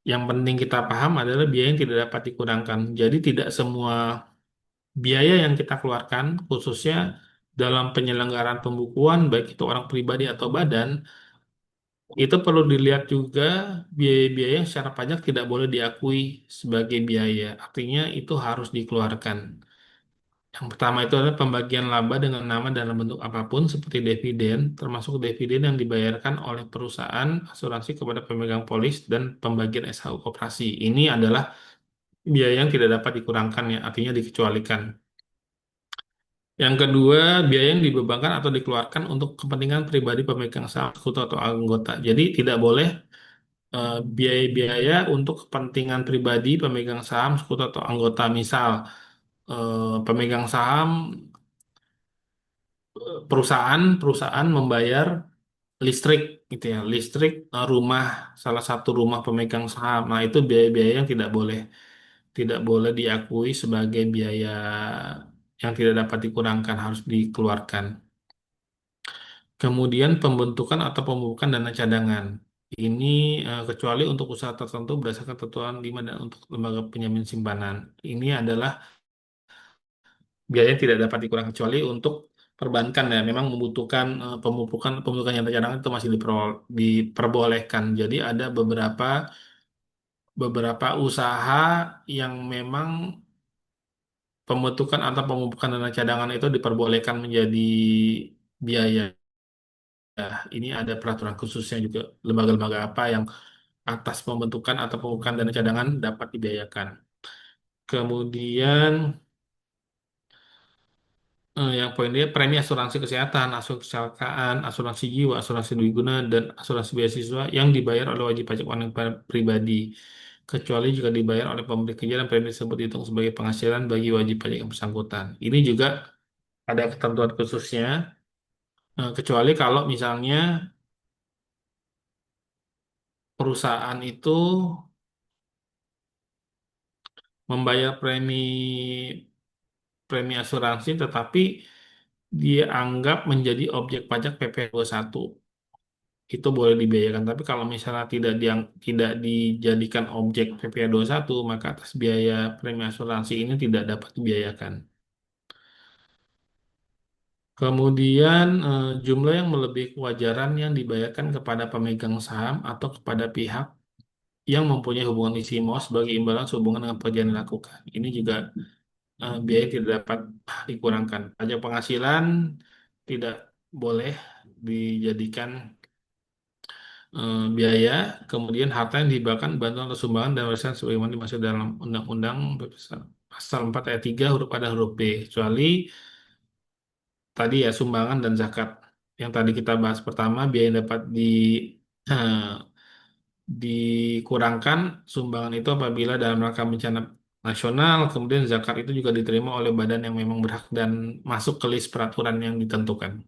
Speaker 2: yang penting kita paham adalah biaya yang tidak dapat dikurangkan. Jadi tidak semua biaya yang kita keluarkan, khususnya dalam penyelenggaraan pembukuan, baik itu orang pribadi atau badan, itu perlu dilihat juga biaya-biaya yang secara pajak tidak boleh diakui sebagai biaya. Artinya itu harus dikeluarkan. Yang pertama itu adalah pembagian laba dengan nama dalam bentuk apapun seperti dividen, termasuk dividen yang dibayarkan oleh perusahaan asuransi kepada pemegang polis dan pembagian SHU koperasi. Ini adalah biaya yang tidak dapat dikurangkan ya, artinya dikecualikan. Yang kedua, biaya yang dibebankan atau dikeluarkan untuk kepentingan pribadi pemegang saham sekutu atau anggota. Jadi tidak boleh biaya-biaya untuk kepentingan pribadi pemegang saham sekutu atau anggota. Misal pemegang saham perusahaan membayar listrik gitu ya, listrik rumah salah satu rumah pemegang saham. Nah, itu biaya-biaya yang tidak boleh diakui sebagai biaya yang tidak dapat dikurangkan, harus dikeluarkan. Kemudian pembentukan atau pembukaan dana cadangan. Ini kecuali untuk usaha tertentu berdasarkan ketentuan 5 dan untuk lembaga penjamin simpanan. Ini adalah biaya yang tidak dapat dikurangkan kecuali untuk perbankan ya. Memang membutuhkan pembukaan dana cadangan itu masih diperbolehkan. Jadi ada beberapa beberapa usaha yang memang pembentukan atau pembukaan dana cadangan itu diperbolehkan menjadi biaya. Ini ada peraturan khususnya juga lembaga-lembaga apa yang atas pembentukan atau pembukaan dana cadangan dapat dibiayakan. Kemudian yang poin dia premi asuransi kesehatan, asuransi kecelakaan, asuransi jiwa, asuransi dwi guna, dan asuransi beasiswa yang dibayar oleh wajib pajak orang pribadi. Kecuali jika dibayar oleh pemberi kerja dan premi tersebut dihitung sebagai penghasilan bagi wajib pajak yang bersangkutan. Ini juga ada ketentuan khususnya, kecuali kalau misalnya perusahaan itu membayar premi asuransi tetapi dia anggap menjadi objek pajak PP 21 itu boleh dibiayakan. Tapi kalau misalnya tidak dijadikan objek PP 21 maka atas biaya premi asuransi ini tidak dapat dibiayakan. Kemudian jumlah yang melebihi kewajaran yang dibayarkan kepada pemegang saham atau kepada pihak yang mempunyai hubungan isi MOS sebagai imbalan sehubungan dengan pekerjaan yang dilakukan. Ini juga biaya tidak dapat dikurangkan. Pajak penghasilan tidak boleh dijadikan biaya, kemudian harta yang dihibahkan, bantuan atau sumbangan dan warisan sebagaimana dimaksud dalam Undang-Undang Pasal 4 ayat 3 huruf A dan huruf B, kecuali tadi ya sumbangan dan zakat. Yang tadi kita bahas pertama, biaya yang dapat eh, dikurangkan sumbangan itu apabila dalam rangka bencana nasional, kemudian zakat itu juga diterima oleh badan yang memang berhak dan masuk ke list peraturan yang ditentukan.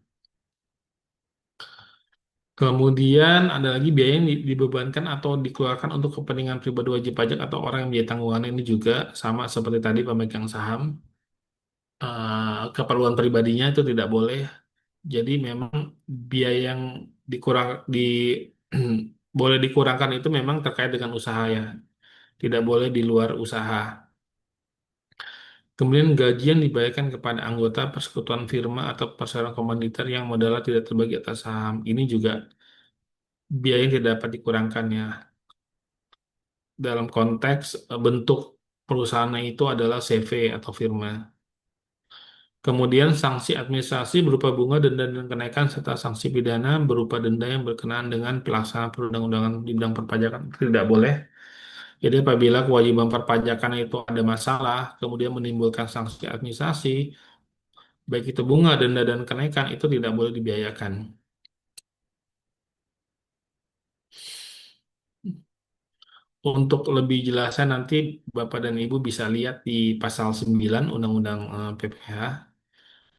Speaker 2: Kemudian ada lagi biaya yang dibebankan atau dikeluarkan untuk kepentingan pribadi wajib pajak atau orang yang menjadi tanggungan ini juga sama seperti tadi pemegang saham. Keperluan pribadinya itu tidak boleh. Jadi memang biaya yang dikurang di boleh dikurangkan itu memang terkait dengan usaha ya. Tidak boleh di luar usaha. Kemudian gaji yang dibayarkan kepada anggota persekutuan firma atau perseroan komanditer yang modalnya tidak terbagi atas saham. Ini juga biaya yang tidak dapat dikurangkan ya. Dalam konteks bentuk perusahaan itu adalah CV atau firma. Kemudian sanksi administrasi berupa bunga, denda, dan kenaikan, serta sanksi pidana berupa denda yang berkenaan dengan pelaksanaan perundang-undangan di bidang perpajakan tidak boleh. Jadi apabila kewajiban perpajakan itu ada masalah, kemudian menimbulkan sanksi administrasi, baik itu bunga, denda, dan kenaikan, itu tidak boleh dibiayakan. Untuk lebih jelasnya nanti Bapak dan Ibu bisa lihat di pasal 9 Undang-Undang PPH,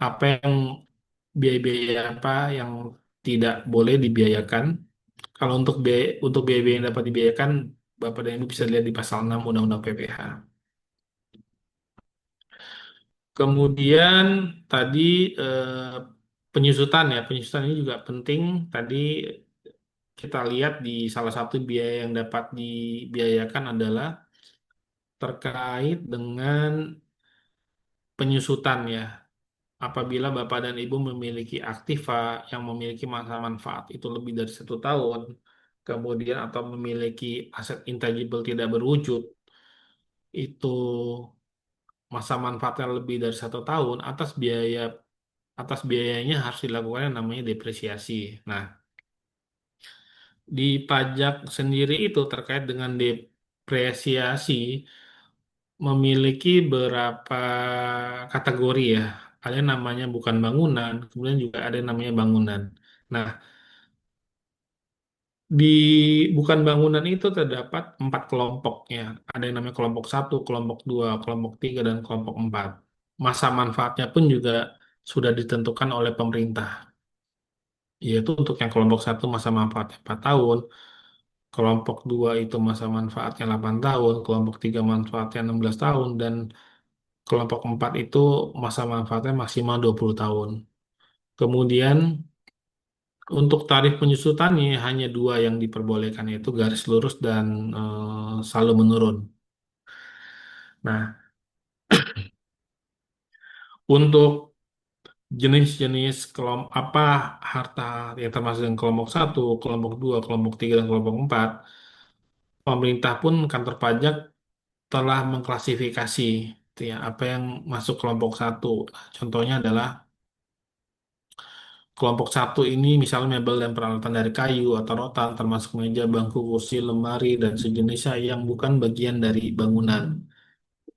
Speaker 2: apa yang biaya-biaya apa yang tidak boleh dibiayakan. Kalau untuk biaya-biaya yang dapat dibiayakan, Bapak dan Ibu bisa lihat di pasal 6 Undang-Undang PPH. Kemudian tadi penyusutan ya, penyusutan ini juga penting. Tadi kita lihat di salah satu biaya yang dapat dibiayakan adalah terkait dengan penyusutan ya. Apabila Bapak dan Ibu memiliki aktiva yang memiliki masa manfaat itu lebih dari 1 tahun, kemudian atau memiliki aset intangible tidak berwujud, itu masa manfaatnya lebih dari 1 tahun, atas biayanya harus dilakukan yang namanya depresiasi. Nah, di pajak sendiri itu terkait dengan depresiasi memiliki beberapa kategori ya. Ada yang namanya bukan bangunan, kemudian juga ada yang namanya bangunan. Nah, di bukan bangunan itu terdapat 4 kelompoknya. Ada yang namanya kelompok 1, kelompok 2, kelompok 3, dan kelompok 4. Masa manfaatnya pun juga sudah ditentukan oleh pemerintah. Yaitu untuk yang kelompok 1 masa manfaatnya 4 tahun, kelompok 2 itu masa manfaatnya 8 tahun, kelompok 3 manfaatnya 16 tahun, dan kelompok 4 itu masa manfaatnya maksimal 20 tahun. Kemudian untuk tarif penyusutannya hanya 2 yang diperbolehkan, yaitu garis lurus dan selalu menurun. Nah, untuk jenis-jenis kelompok apa harta yang termasuk dengan kelompok 1, kelompok 2, kelompok 3, dan kelompok 4, pemerintah pun kantor pajak telah mengklasifikasi gitu ya, apa yang masuk kelompok 1. Contohnya adalah kelompok 1 ini misalnya mebel dan peralatan dari kayu atau rotan termasuk meja, bangku, kursi, lemari, dan sejenisnya yang bukan bagian dari bangunan.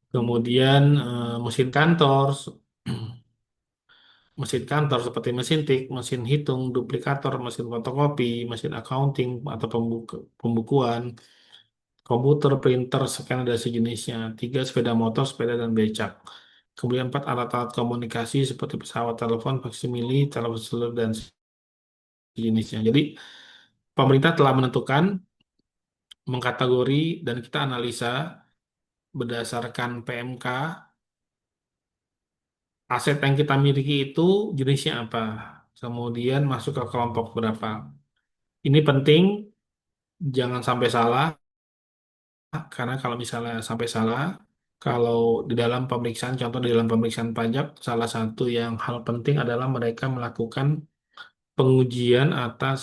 Speaker 2: Kemudian mesin kantor seperti mesin tik, mesin hitung, duplikator, mesin fotokopi, mesin accounting atau pembukuan, komputer, printer, scanner, dan sejenisnya. 3, sepeda motor, sepeda, dan becak. Kemudian 4, alat-alat komunikasi seperti pesawat, telepon, faksimili, telepon seluler, dan sejenisnya. Jadi, pemerintah telah menentukan, mengkategori, dan kita analisa berdasarkan PMK, aset yang kita miliki itu jenisnya apa, kemudian masuk ke kelompok berapa. Ini penting, jangan sampai salah, karena kalau misalnya sampai salah, kalau di dalam pemeriksaan, contoh di dalam pemeriksaan pajak, salah satu yang hal penting adalah mereka melakukan pengujian atas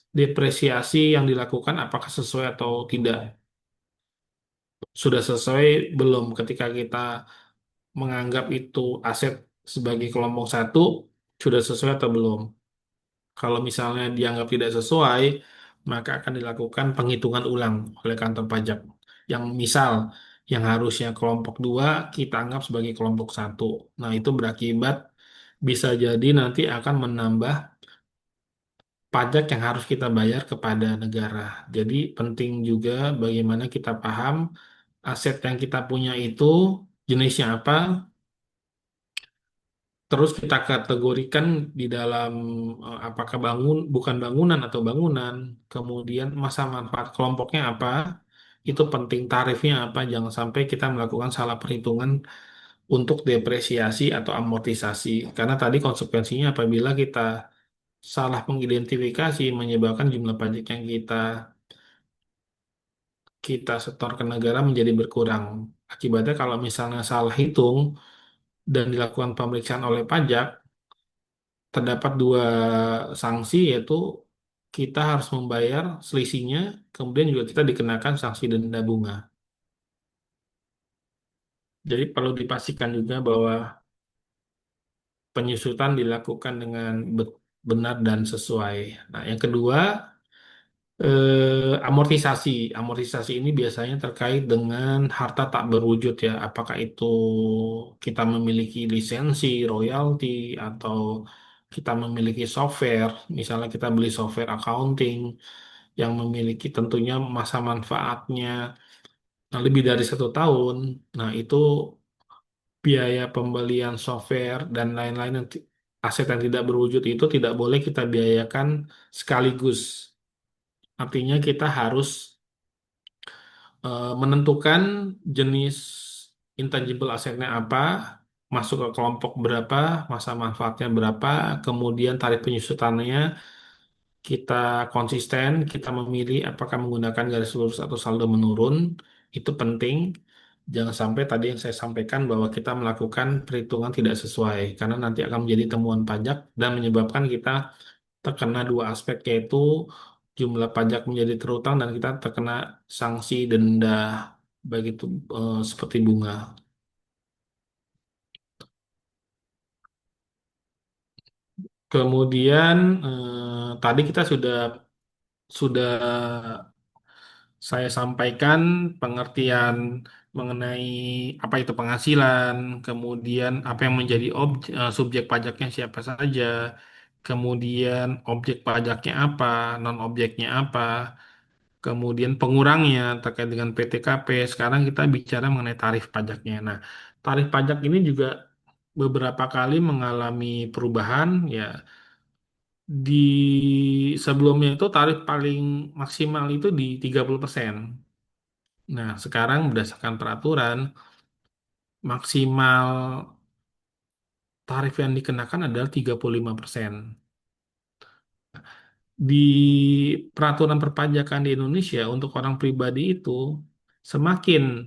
Speaker 2: depresiasi yang dilakukan apakah sesuai atau tidak. Sudah sesuai belum ketika kita menganggap itu aset sebagai kelompok 1, sudah sesuai atau belum. Kalau misalnya dianggap tidak sesuai, maka akan dilakukan penghitungan ulang oleh kantor pajak. Yang misal, yang harusnya kelompok 2 kita anggap sebagai kelompok 1. Nah, itu berakibat bisa jadi nanti akan menambah pajak yang harus kita bayar kepada negara. Jadi penting juga bagaimana kita paham aset yang kita punya itu jenisnya apa, terus kita kategorikan di dalam apakah bukan bangunan atau bangunan, kemudian masa manfaat kelompoknya apa, itu penting, tarifnya apa, jangan sampai kita melakukan salah perhitungan untuk depresiasi atau amortisasi. Karena tadi konsekuensinya apabila kita salah mengidentifikasi menyebabkan jumlah pajak yang kita setor ke negara menjadi berkurang. Akibatnya kalau misalnya salah hitung dan dilakukan pemeriksaan oleh pajak, terdapat 2 sanksi, yaitu kita harus membayar selisihnya, kemudian juga kita dikenakan sanksi denda bunga. Jadi perlu dipastikan juga bahwa penyusutan dilakukan dengan benar dan sesuai. Nah, yang kedua, amortisasi. Amortisasi ini biasanya terkait dengan harta tak berwujud ya. Apakah itu kita memiliki lisensi, royalti, atau kita memiliki software. Misalnya kita beli software accounting yang memiliki tentunya masa manfaatnya lebih dari 1 tahun. Nah, itu biaya pembelian software dan lain-lain aset yang tidak berwujud itu tidak boleh kita biayakan sekaligus. Artinya kita harus menentukan jenis intangible asetnya apa, masuk ke kelompok berapa, masa manfaatnya berapa, kemudian tarif penyusutannya kita konsisten, kita memilih apakah menggunakan garis lurus atau saldo menurun, itu penting. Jangan sampai tadi yang saya sampaikan bahwa kita melakukan perhitungan tidak sesuai, karena nanti akan menjadi temuan pajak dan menyebabkan kita terkena dua aspek, yaitu jumlah pajak menjadi terutang dan kita terkena sanksi denda, baik itu seperti bunga. Kemudian tadi kita sudah saya sampaikan pengertian mengenai apa itu penghasilan, kemudian apa yang menjadi subjek pajaknya siapa saja, kemudian objek pajaknya apa, non-objeknya apa, kemudian pengurangnya terkait dengan PTKP. Sekarang kita bicara mengenai tarif pajaknya. Nah, tarif pajak ini juga beberapa kali mengalami perubahan ya. Di sebelumnya itu tarif paling maksimal itu di 30%. Nah, sekarang berdasarkan peraturan, maksimal tarif yang dikenakan adalah 35%. Di peraturan perpajakan di Indonesia untuk orang pribadi itu, semakin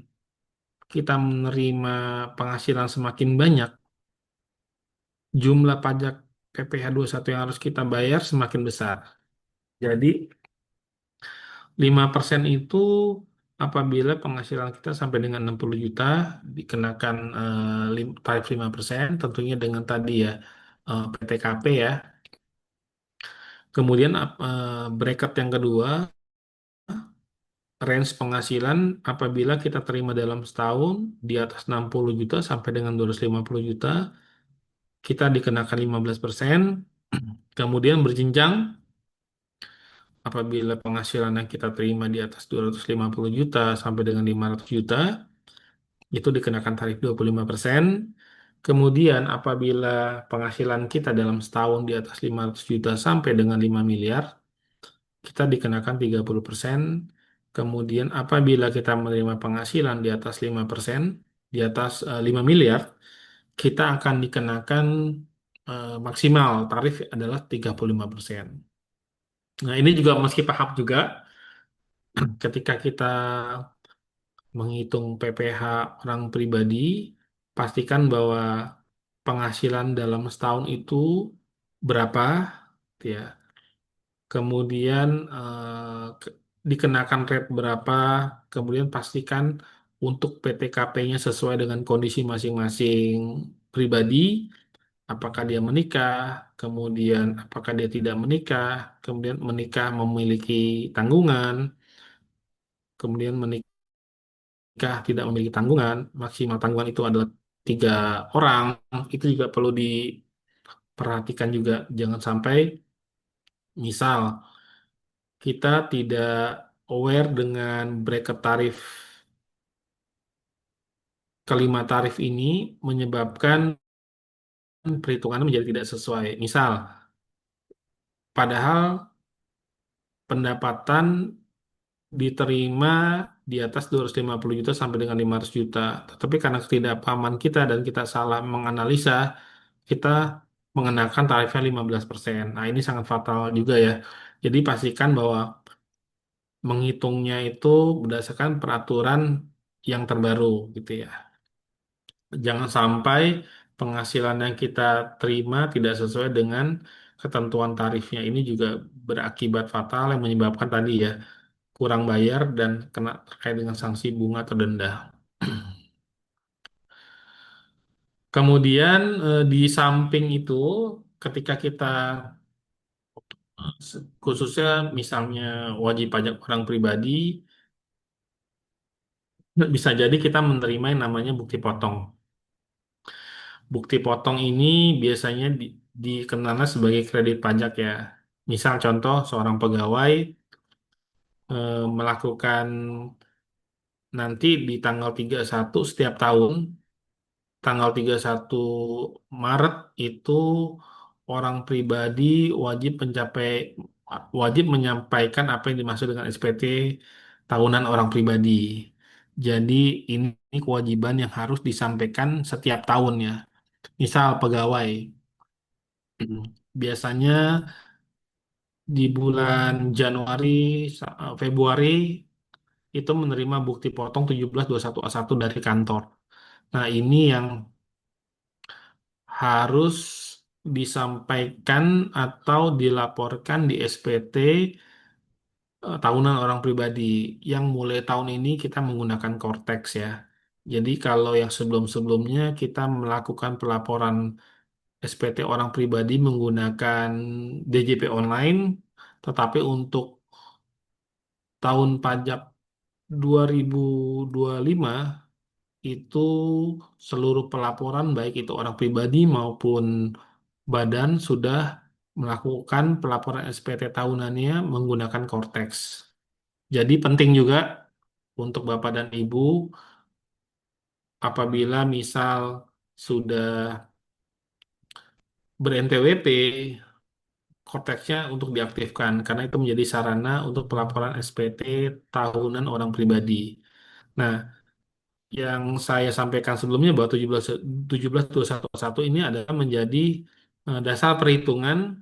Speaker 2: kita menerima penghasilan semakin banyak, jumlah pajak PPh satu yang harus kita bayar semakin besar. Jadi, 5% itu apabila penghasilan kita sampai dengan 60 juta dikenakan tarif 5%, tentunya dengan tadi ya PTKP ya. Kemudian bracket yang kedua, range penghasilan apabila kita terima dalam setahun di atas 60 juta sampai dengan 250 juta, kita dikenakan 15%. Kemudian berjenjang apabila penghasilan yang kita terima di atas 250 juta sampai dengan 500 juta, itu dikenakan tarif 25%. Kemudian apabila penghasilan kita dalam setahun di atas 500 juta sampai dengan 5 miliar, kita dikenakan 30%. Kemudian apabila kita menerima penghasilan di atas 5%, di atas 5 miliar, kita akan dikenakan maksimal tarif adalah 35%. Nah, ini juga mesti paham juga ketika kita menghitung PPh orang pribadi, pastikan bahwa penghasilan dalam setahun itu berapa, ya. Kemudian dikenakan rate berapa, kemudian pastikan untuk PTKP-nya sesuai dengan kondisi masing-masing pribadi, apakah dia menikah, kemudian apakah dia tidak menikah, kemudian menikah memiliki tanggungan, kemudian menikah tidak memiliki tanggungan, maksimal tanggungan itu adalah 3 orang, itu juga perlu diperhatikan juga. Jangan sampai misal kita tidak aware dengan bracket tarif kelima tarif ini menyebabkan perhitungannya menjadi tidak sesuai. Misal, padahal pendapatan diterima di atas 250 juta sampai dengan 500 juta. Tetapi karena ketidakpahaman kita dan kita salah menganalisa, kita mengenakan tarifnya 15%. Nah, ini sangat fatal juga ya. Jadi pastikan bahwa menghitungnya itu berdasarkan peraturan yang terbaru gitu ya. Jangan sampai penghasilan yang kita terima tidak sesuai dengan ketentuan tarifnya. Ini juga berakibat fatal yang menyebabkan tadi ya kurang bayar dan kena terkait dengan sanksi bunga atau denda. Kemudian di samping itu, ketika kita khususnya misalnya wajib pajak orang pribadi, bisa jadi kita menerima yang namanya bukti potong. Bukti potong ini biasanya dikenal sebagai kredit pajak ya. Misal contoh seorang pegawai melakukan nanti di tanggal 31 setiap tahun, tanggal 31 Maret itu orang pribadi wajib wajib menyampaikan apa yang dimaksud dengan SPT tahunan orang pribadi. Jadi ini kewajiban yang harus disampaikan setiap tahun ya. Misal pegawai biasanya di bulan Januari Februari itu menerima bukti potong 1721A1 dari kantor. Nah, ini yang harus disampaikan atau dilaporkan di SPT tahunan orang pribadi yang mulai tahun ini kita menggunakan Cortex ya. Jadi kalau yang sebelum-sebelumnya kita melakukan pelaporan SPT orang pribadi menggunakan DJP online, tetapi untuk tahun pajak 2025 itu seluruh pelaporan baik itu orang pribadi maupun badan sudah melakukan pelaporan SPT tahunannya menggunakan Cortex. Jadi penting juga untuk Bapak dan Ibu apabila misal sudah ber-NPWP, Cortex-nya untuk diaktifkan karena itu menjadi sarana untuk pelaporan SPT tahunan orang pribadi. Nah, yang saya sampaikan sebelumnya bahwa 1721 ini adalah menjadi dasar perhitungan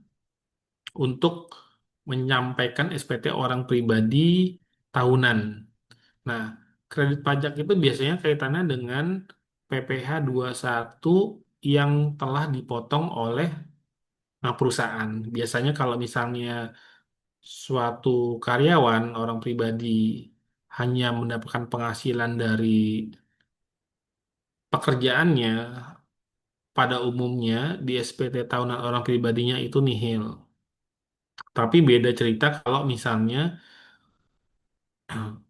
Speaker 2: untuk menyampaikan SPT orang pribadi tahunan. Nah, kredit pajak itu biasanya kaitannya dengan PPh satu yang telah dipotong oleh perusahaan. Biasanya kalau misalnya suatu karyawan orang pribadi hanya mendapatkan penghasilan dari pekerjaannya, pada umumnya di SPT tahunan orang pribadinya itu nihil. Tapi beda cerita kalau misalnya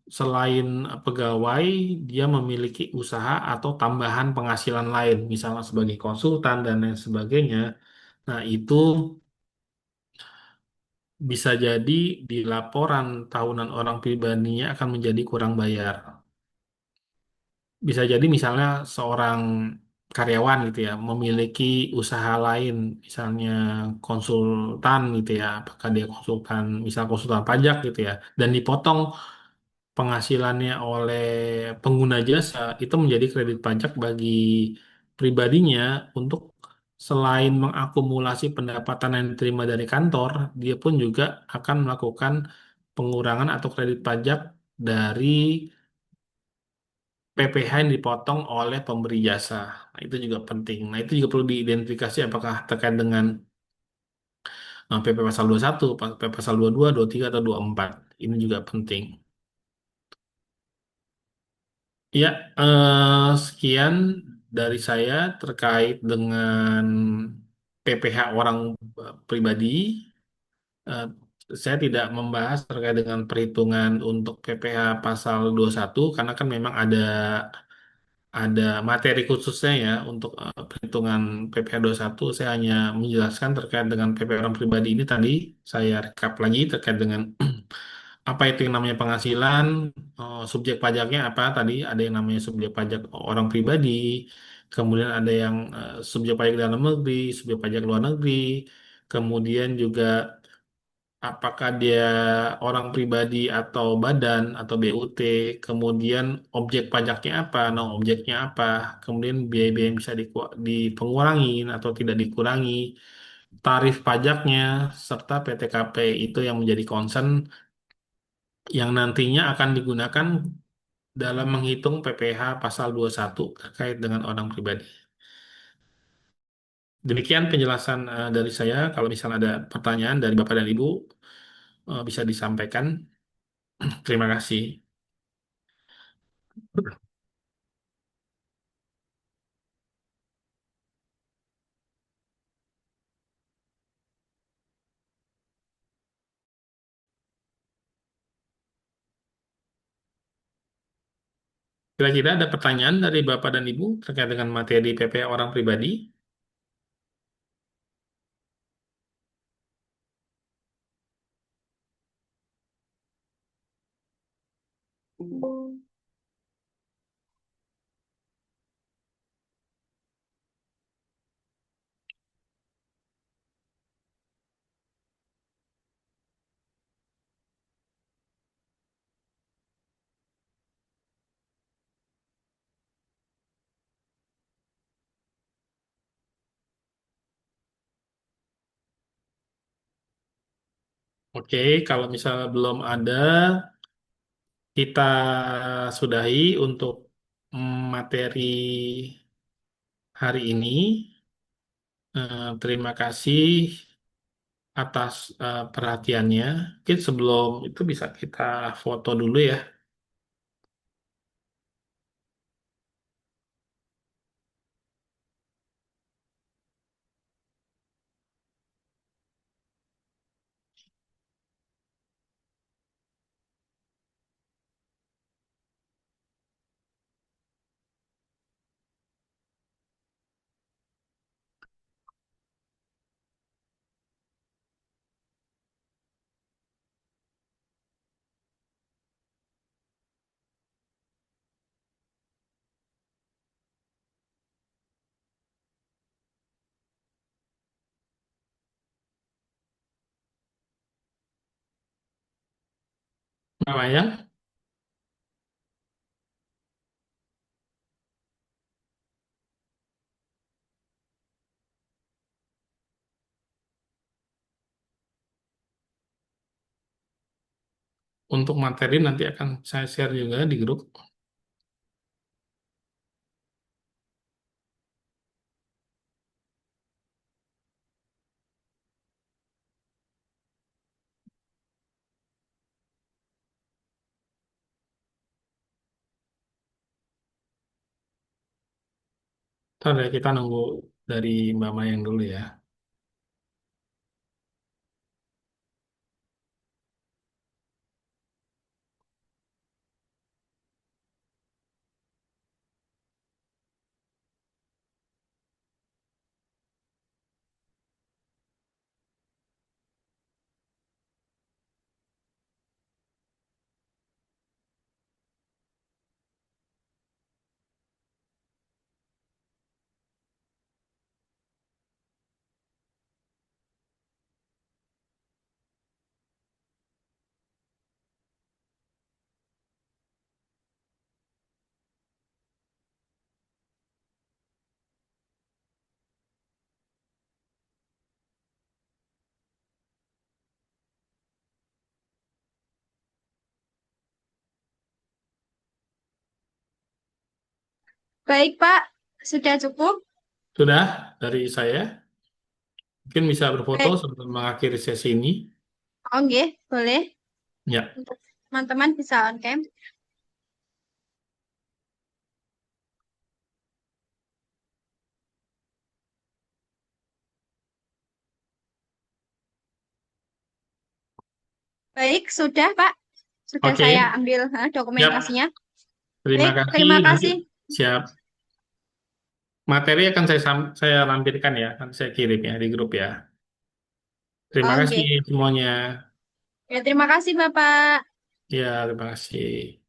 Speaker 2: selain pegawai, dia memiliki usaha atau tambahan penghasilan lain, misalnya sebagai konsultan dan lain sebagainya. Nah, itu bisa jadi di laporan tahunan orang pribadinya akan menjadi kurang bayar. Bisa jadi misalnya seorang karyawan gitu ya memiliki usaha lain, misalnya konsultan gitu ya, apakah dia konsultan, misal konsultan pajak gitu ya, dan dipotong penghasilannya oleh pengguna jasa, itu menjadi kredit pajak bagi pribadinya untuk selain mengakumulasi pendapatan yang diterima dari kantor, dia pun juga akan melakukan pengurangan atau kredit pajak dari PPh yang dipotong oleh pemberi jasa. Nah, itu juga penting. Nah, itu juga perlu diidentifikasi apakah terkait dengan PP pasal 21, PP pasal 22, 23, atau 24. Ini juga penting. Ya, sekian dari saya terkait dengan PPh orang pribadi. Eh, saya tidak membahas terkait dengan perhitungan untuk PPh pasal 21 karena kan memang ada materi khususnya ya untuk perhitungan PPh satu. Saya hanya menjelaskan terkait dengan PPh orang pribadi ini tadi. Saya rekap lagi terkait dengan apa itu yang namanya penghasilan, subjek pajaknya apa tadi. Ada yang namanya subjek pajak orang pribadi, kemudian ada yang subjek pajak dalam negeri, subjek pajak luar negeri, kemudian juga apakah dia orang pribadi atau badan atau BUT, kemudian objek pajaknya apa, non objeknya apa, kemudian biaya-biaya yang bisa dipengurangin atau tidak dikurangi, tarif pajaknya, serta PTKP itu yang menjadi concern yang nantinya akan digunakan dalam menghitung PPh pasal 21 terkait dengan orang pribadi. Demikian penjelasan dari saya. Kalau misalnya ada pertanyaan dari Bapak dan Ibu, bisa disampaikan. Terima kasih. Kira-kira ada pertanyaan dari Bapak dan Ibu terkait dengan materi PPh orang pribadi? Oke, kalau misalnya belum ada, kita sudahi untuk materi hari ini. Terima kasih atas perhatiannya. Mungkin sebelum itu bisa kita foto dulu ya. Namanya untuk materi nanti akan saya share juga di grup. Ntar ya, kita nunggu dari Mbak Mayang dulu ya.
Speaker 1: Baik, Pak. Sudah cukup?
Speaker 2: Sudah dari saya. Mungkin bisa berfoto
Speaker 1: Baik.
Speaker 2: sebelum mengakhiri sesi ini.
Speaker 1: Oke, boleh.
Speaker 2: Ya,
Speaker 1: Untuk teman-teman bisa on cam. Baik, sudah, Pak. Sudah saya
Speaker 2: oke.
Speaker 1: ambil
Speaker 2: Siap.
Speaker 1: dokumentasinya.
Speaker 2: Terima
Speaker 1: Baik,
Speaker 2: kasih.
Speaker 1: terima
Speaker 2: Nanti
Speaker 1: kasih.
Speaker 2: siap. Materi akan saya lampirkan ya. Nanti saya kirim ya di grup ya. Terima kasih
Speaker 1: Oke.
Speaker 2: semuanya.
Speaker 1: Ya, terima kasih, Bapak.
Speaker 2: Ya, terima kasih.